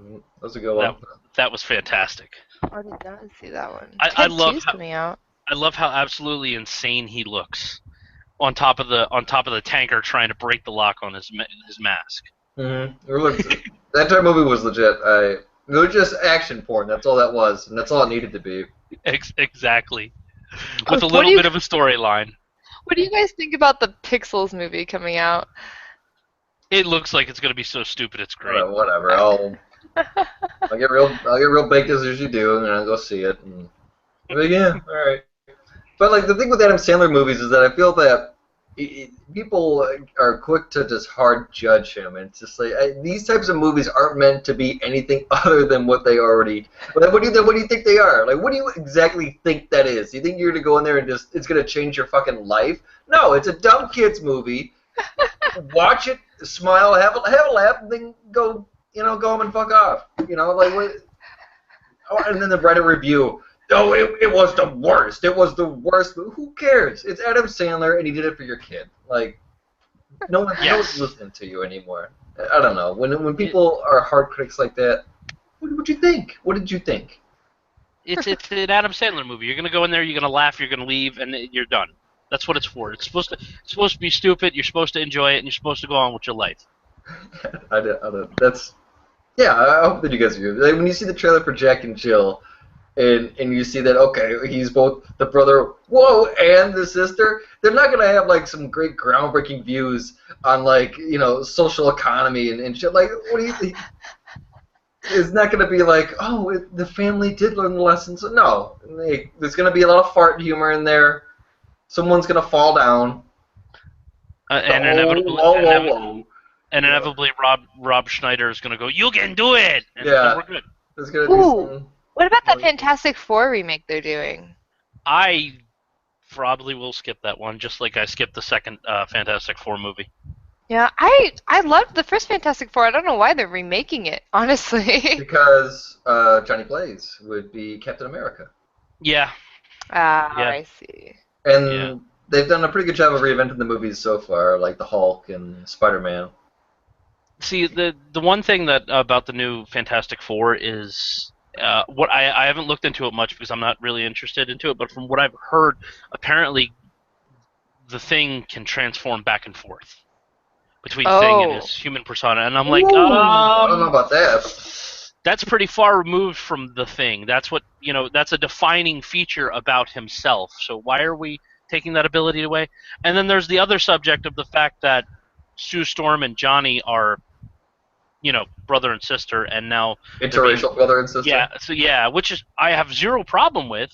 that's a good one. That was fantastic. I did not see that one. I love Two's coming out. I love how absolutely insane he looks on top of the tanker trying to break the lock on his mask. Mm-hmm. That entire movie was legit. It was just action porn. That's all that was, and that's all it needed to be. Exactly. With a little bit of a storyline. What do you guys think about the Pixels movie coming out? It looks like it's going to be so stupid. It's great. Whatever. I'll get real baked as you do, and I'll go see it. And yeah, all right. But like the thing with Adam Sandler movies is that I feel that people are quick to just hard judge him, and it's just like these types of movies aren't meant to be anything other than what they already. Like, what do you think they are? Like, what do you exactly think that is? Do you think you're gonna go in there and just it's gonna change your fucking life? No, it's a dumb kids movie. Watch it, smile, have a laugh, and then go home and fuck off. Like what? Oh, and then they write a review. Oh, it was the worst. It was the worst. Who cares? It's Adam Sandler, and he did it for your kid. Like, no one's listening to you anymore. I don't know. When people are hard critics like that, what you think? What did you think? It's an Adam Sandler movie. You're gonna go in there, you're gonna laugh, you're gonna leave, and you're done. That's what it's for. It's supposed to be stupid. You're supposed to enjoy it, and you're supposed to go on with your life. I hope that you guys do. Like, when you see the trailer for Jack and Jill, and you see that, okay, he's both the brother, and the sister, they're not going to have, like, some great groundbreaking views on, like, social economy and shit. Like, what do you think? It's not going to be like, the family did learn the lessons. No. There's going to be a lot of fart humor in there. Someone's going to fall down. And inevitably Rob Schneider is going to go, you can do it! And we're good. There's going to be some... What about that Fantastic Four remake they're doing? I probably will skip that one, just like I skipped the second Fantastic Four movie. Yeah, I loved the first Fantastic Four. I don't know why they're remaking it, honestly. Because Johnny Blaze would be Captain America. Yeah. Ah, Yeah. I see. And Yeah. they've done a pretty good job of reinventing the movies so far, like the Hulk and Spider-Man. See, the one thing that about the new Fantastic Four is what I haven't looked into it much because I'm not really interested into it, but from what I've heard, apparently the Thing can transform back and forth between Thing and Oh. his human persona, and I'm like, I don't know about that. that's pretty far removed from the Thing. That's what that's a defining feature about himself. So why are we taking that ability away? And then there's the other subject of the fact that Sue Storm and Johnny are, brother and sister, and now Interracial brother and sister. yeah, which is I have zero problem with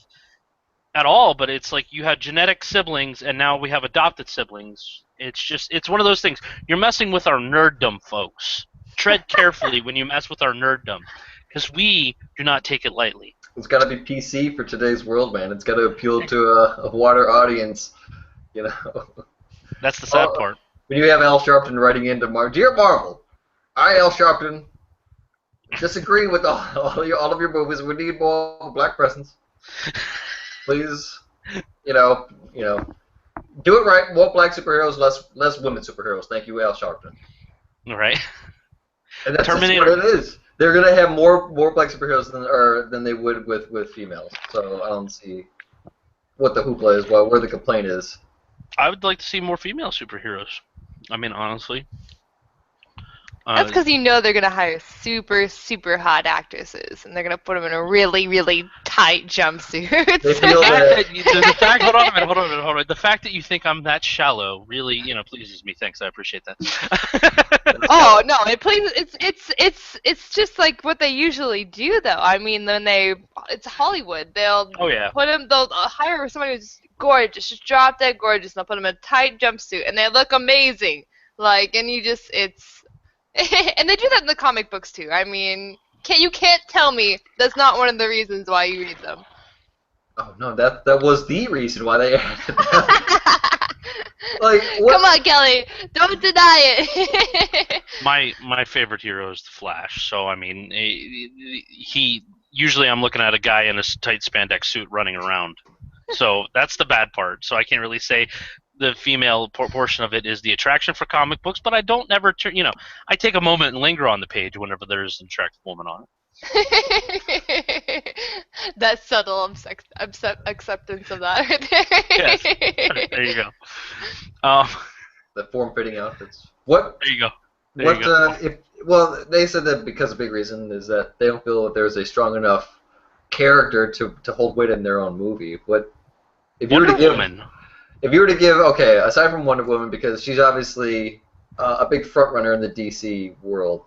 at all. But it's like you had genetic siblings, and now we have adopted siblings. It's one of those things. You're messing with our nerddom, folks. Tread carefully when you mess with our nerddom, because we do not take it lightly. It's got to be PC for today's world, man. It's got to appeal to a wider audience, That's the sad part. When you have Al Sharpton writing into Dear Marvel, I, Al Sharpton, disagree with all of your movies. We need more black presence. Please, do it right. More black superheroes, less women superheroes. Thank you, Al Sharpton. All right. And that's just Terminator. what it is. They're gonna have more black superheroes than they would with females. So I don't see what the hoopla is, where the complaint is. I would like to see more female superheroes. I mean, honestly. That's because they're going to hire super, super hot actresses, and they're going to put them in a really, really tight jumpsuit. They feel that hold on a minute. The fact that you think I'm that shallow really, pleases me. Thanks, I appreciate that. Oh no! It's just like what they usually do, though. I mean, it's Hollywood. They'll they'll hire somebody who's gorgeous, just drop dead gorgeous, and they'll put them in a tight jumpsuit, and they look amazing. And they do that in the comic books too. I mean, you can't tell me that's not one of the reasons why you read them. Oh no, that was the reason why they added that. Come on, Kelly, don't deny it. My favorite hero is the Flash. So I mean, he usually I'm looking at a guy in a tight spandex suit running around. So that's the bad part. So I can't really say the female portion of it is the attraction for comic books, but I don't never I take a moment and linger on the page whenever there's an attractive woman on it. That subtle acceptance of that right there. Yes. There you go. The form-fitting outfits. What? There you go. Well, they said that because a big reason is that they don't feel that there's a strong enough character to hold weight in their own movie. But if you were to give, aside from Wonder Woman, because she's obviously a big front runner in the DC world,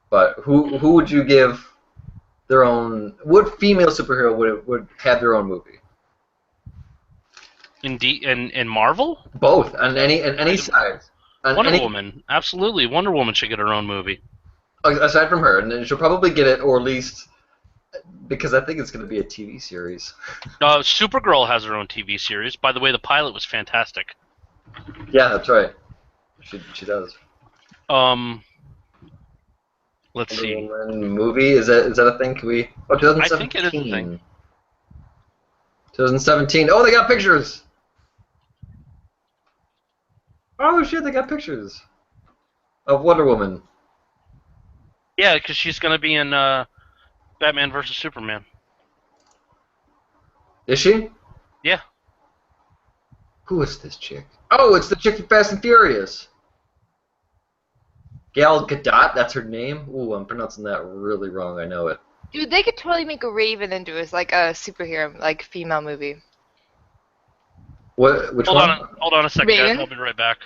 but who would you give their own? What female superhero would have their own movie? In Marvel? Both on any side. Wonder Woman, absolutely. Wonder Woman should get her own movie. Aside from her, and then she'll probably get it, or at least because I think it's going to be a TV series. Supergirl has her own TV series. By the way, the pilot was fantastic. Yeah, that's right. She does. Let's see. Woman movie, is that a thing? Can we? Oh, 2017. I think it is a thing. 2017. Oh, they got pictures. Oh shit, they got pictures of Wonder Woman. Yeah, because she's going to be in Batman vs. Superman. Is she? Yeah. Who is this chick? Oh, it's the chick from Fast and Furious. Gal Gadot, that's her name? Ooh, I'm pronouncing that really wrong, I know it. Dude, they could totally make a Raven into a superhero, female movie. Which one? Hold on a second, guys. I'll be right back.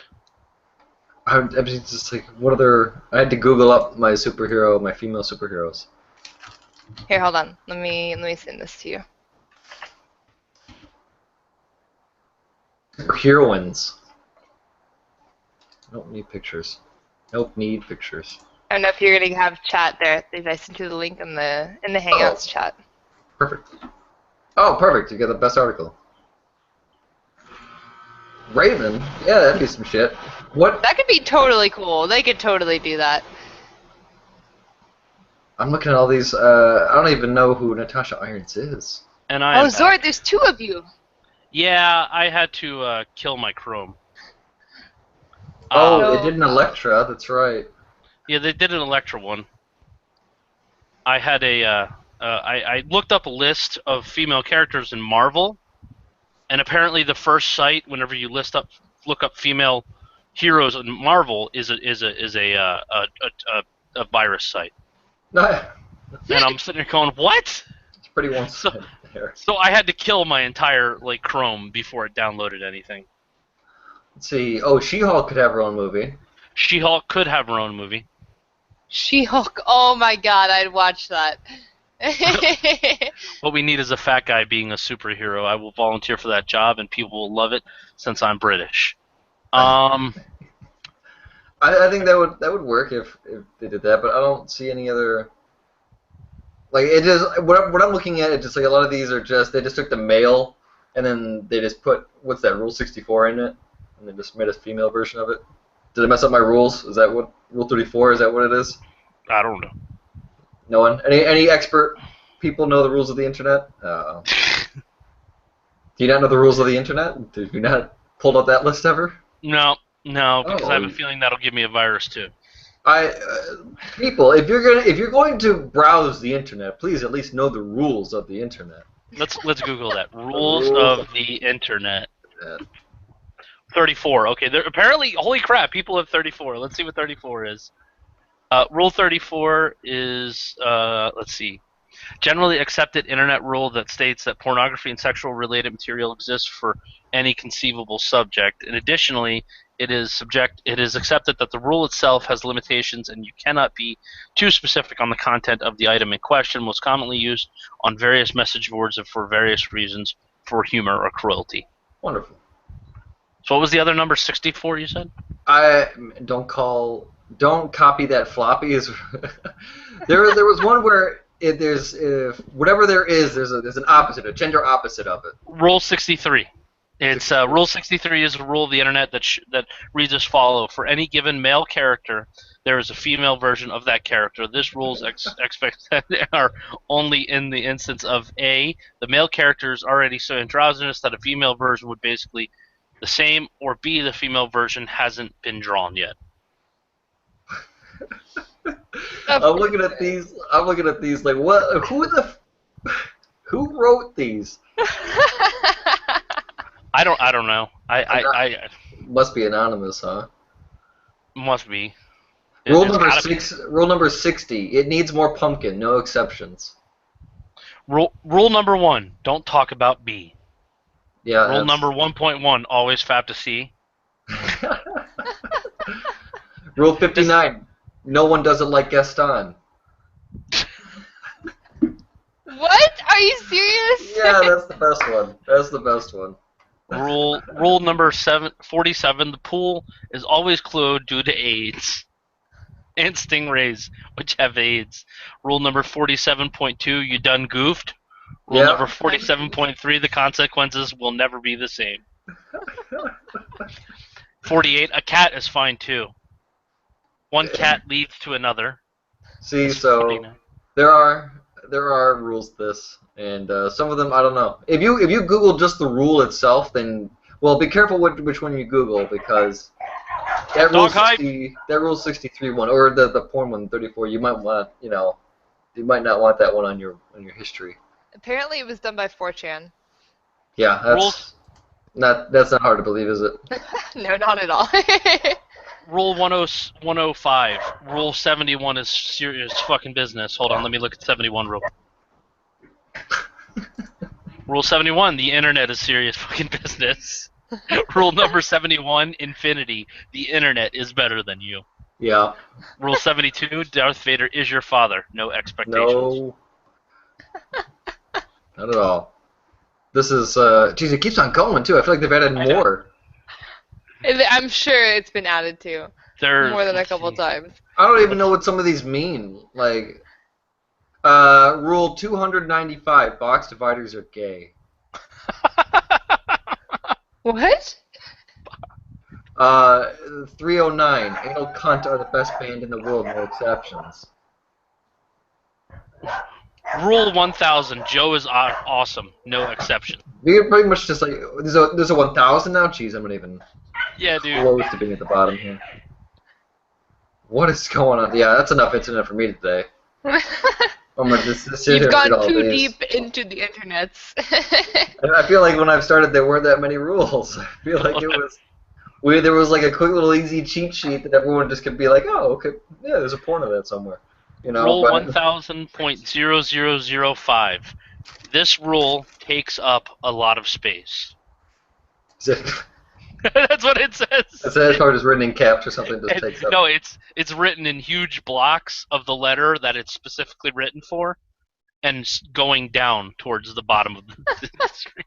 I'm just like, what other... I had to Google up my female superheroes. Here, hold on. Let me send this to you. Heroines. I don't need pictures. Nope, need pictures. I don't know if you're gonna have chat there. I sent you the link in the Hangouts chat. Perfect. Oh, perfect. You got the best article. Raven? Yeah, that'd be some shit. What? That could be totally cool. They could totally do that. I'm looking at all these. I don't even know who Natasha Irons is. And I Oh, am Zord, back. there's 2 of you. Yeah, I had to kill my Chrome. Oh, Oh, they did an God. Electra. That's right. Yeah, they did an Electra one. I had I looked up a list of female characters in Marvel, and apparently the first site whenever you look up female heroes in Marvel is a virus site. No, And I'm sitting there going, what? it's pretty one-sided there. So I had to kill my entire Chrome before it downloaded anything. Let's see. Oh, She-Hulk could have her own movie. She-Hulk could have her own movie. She-Hulk. Oh my God, I'd watch that. What we need is a fat guy being a superhero. I will volunteer for that job, and people will love it since I'm British. I think that would work if they did that, but I don't see any other. Like it just what I'm looking at, it just like a lot of these are just they just took the male and then they just put what's that Rule 64 in it, and they just made a female version of it. Did I mess up my rules? Is that what Rule 34? Is that what it is? I don't know. No one? Any expert people know the rules of the internet? Do you not know the rules of the internet? Did you not pulled up that list ever? No, because I have a Oh. feeling that'll give me a virus too. People, if you're going to browse the internet, please at least know the rules of the internet. Let's Google that. Rules rules of the internet. Uh, 34. Okay, there apparently. Holy crap! People have 34. Let's see what 34 is. Rule 34 is let's see. Generally accepted internet rule that states that pornography and sexual related material exists for any conceivable subject. And additionally, it is accepted that the rule itself has limitations and you cannot be too specific on the content of the item in question, most commonly used on various message boards and for various reasons for humor or cruelty. Wonderful. So what was the other number, 64 you said? Don't copy that floppy. There was one where if whatever there is, there's an opposite, a gender opposite of it. Rule 63. It's Rule 63 is a rule of the internet that reads as follow: for any given male character, there is a female version of that character. This rule's expected are only in the instance of A, the male character is already so androgynous that a female version would basically the same, or B, the female version hasn't been drawn yet. I'm looking at these like what? Who wrote these? I don't know. I Must be anonymous, huh? must be. Rule It's number gotta be. 6. Rule number 60. It needs more pumpkin. No exceptions. Rule number 1: don't talk about B. Yeah. Rule number 1.1: always fap to C. Rule 59. No one doesn't like Gaston. What? Are you serious? Yeah, that's the best one. That's the best one. Rule number 47: the pool is always closed due to AIDS and stingrays, which have AIDS. Rule number 47.2: you done goofed. Rule Yeah. number 47.3: the consequences will never be the same. 48: a cat is fine too. One cat leads to another. See, That's so 49. there are rules to this, and some of them I don't know. If you Google just the rule itself, then well, be careful which one you Google because that rule Dog hype. 60, that rule 63 one or the porn one 34, you might not want that one on your history. Apparently it was done by 4chan. Yeah, that's not hard to believe, is it? No, not at all. Rule 105. Rule 71 is serious fucking business. Hold on, let me look at 71 real quick. Rule 71, the internet is serious fucking business. Rule number 71, infinity, the internet is better than you. Yeah. Rule 72, Darth Vader is your father. No expectations. No. Not at all. This is geez, it keeps on going too. I feel like they've added I know. more. I'm sure it's been added to more than a couple times. I don't even know what some of these mean. Like, Rule 295, box dividers are gay. What? 309. Anal Cunt are the best band in the world, no exceptions. Rule 1000. Joe is awesome. No exception. We're pretty much just like there's a 1000 now. Jeez, I'm not even Yeah, dude. close to being at the bottom here. What is going on? Yeah, that's enough internet for me today. I'm gonna just sit here You've and read gone all too these. deep into the internets. I feel like when I've started, there weren't that many rules. I feel like it was. There was like a quick little easy cheat sheet that everyone just could be like, oh, okay, yeah, there's a porn of that somewhere. You know, Rule but- 1000.0005. This rule takes up a lot of space. That's what it says. That's probably just written in caps or something. Just takes up. No, it's written in huge blocks of the letter that it's specifically written for, and going down towards the bottom of the screen.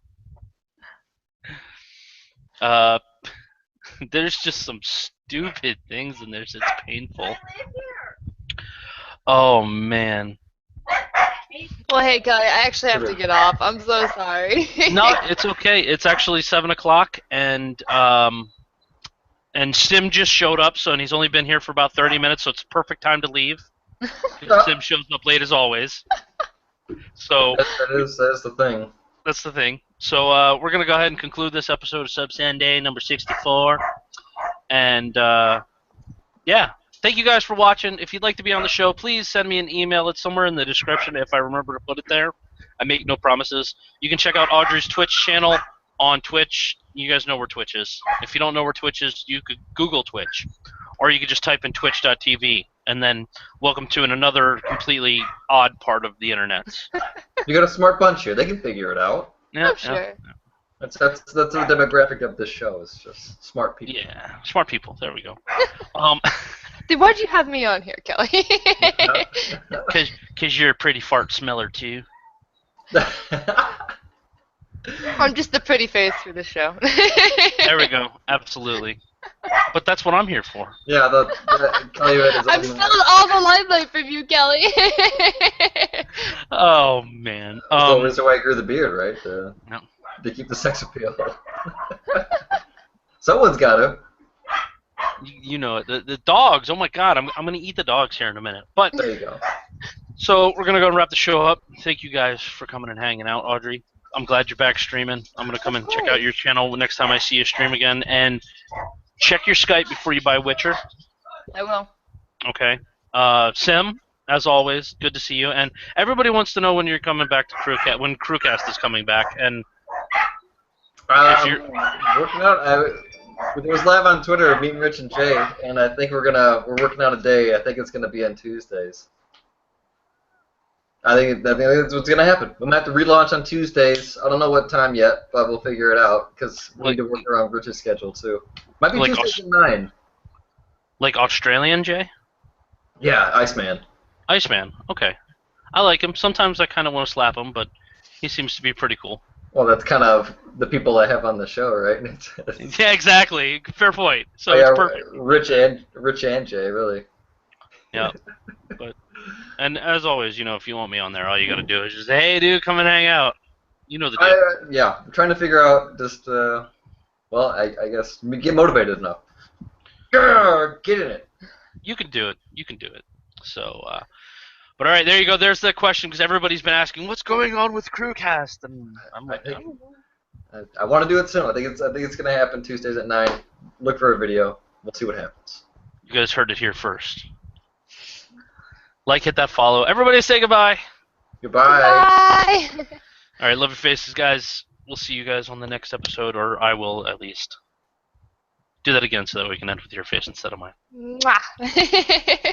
There's just some stupid things in there. It's painful. Oh man. Well, hey, Kelly, I actually have to get off. I'm so sorry. No, it's okay. It's actually 7 o'clock, and Sim just showed up, and he's only been here for about 30 minutes, so it's a perfect time to leave. Sim shows up late as always. So that is the thing. that's the thing. So we're gonna go ahead and conclude this episode of Sub Sunday number 64, and yeah. Thank you guys for watching. If you'd like to be on the show, please send me an email. It's somewhere in the description if I remember to put it there. I make no promises. You can check out Audrey's Twitch channel on Twitch. You guys know where Twitch is. If you don't know where Twitch is, you could Google Twitch. Or you could just type in twitch.tv. And then welcome to another completely odd part of the internet. You got a smart bunch here. They can figure it out. Yeah, Oh, sure. That's the demographic of this show. Is just smart people. Yeah, smart people. There we go. Dude, why'd you have me on here, Kelly? Because you're a pretty fart smeller, too. I'm just the pretty face for the show. There we go. Absolutely. But that's what I'm here for. Yeah, Kelly Red is I'm still all the limelight from you, Kelly. Oh, man. That's the reason why I grew the beard, right? No. To keep the sex appeal. Someone's got to. You know it. The dogs. Oh my God, I'm gonna eat the dogs here in a minute. But There you go. so we're gonna go and wrap the show up. Thank you guys for coming and hanging out, Audrey. I'm glad you're back streaming. I'm gonna come and check out your channel next time I see you stream again. And check your Skype before you buy Witcher. I will. Okay. Sim, as always, good to see you. And everybody wants to know when you're coming back to Crewcast. When Crewcast is coming back. And if you're working out. It was live on Twitter, meeting Rich and Jay, and I think we're working out a day. I think it's gonna be on Tuesdays. I think that's what's gonna happen. We might have to relaunch on Tuesdays. I don't know what time yet, but we'll figure it out because we need to work around Rich's schedule too. Might be Like Tuesdays at 9. like Australian Jay? Yeah, Iceman. Iceman. Okay. I like him. Sometimes I kind of want to slap him, but he seems to be pretty cool. Well, that's kind of the people I have on the show, right? Yeah, exactly. Fair point. So Oh, yeah, it's perfect. Rich and Jay, really. Yeah. And as always, if you want me on there, all you got to do is just say, hey, dude, come and hang out. You know the deal. Yeah, I'm trying to figure out just, I guess, get motivated enough. Grr, get in it. You can do it. You can do it. So, but all right, there you go. There's the question because everybody's been asking, what's going on with Crewcast? And I'm like, I don't know. I want to do it soon. I think it's gonna happen Tuesdays at 9. Look for a video. We'll see what happens. You guys heard it here first. Like, hit that follow. Everybody say goodbye. Goodbye. Bye. All right, love your faces, guys. We'll see you guys on the next episode, or I will at least do that again so that we can end with your face instead of mine. Mwah.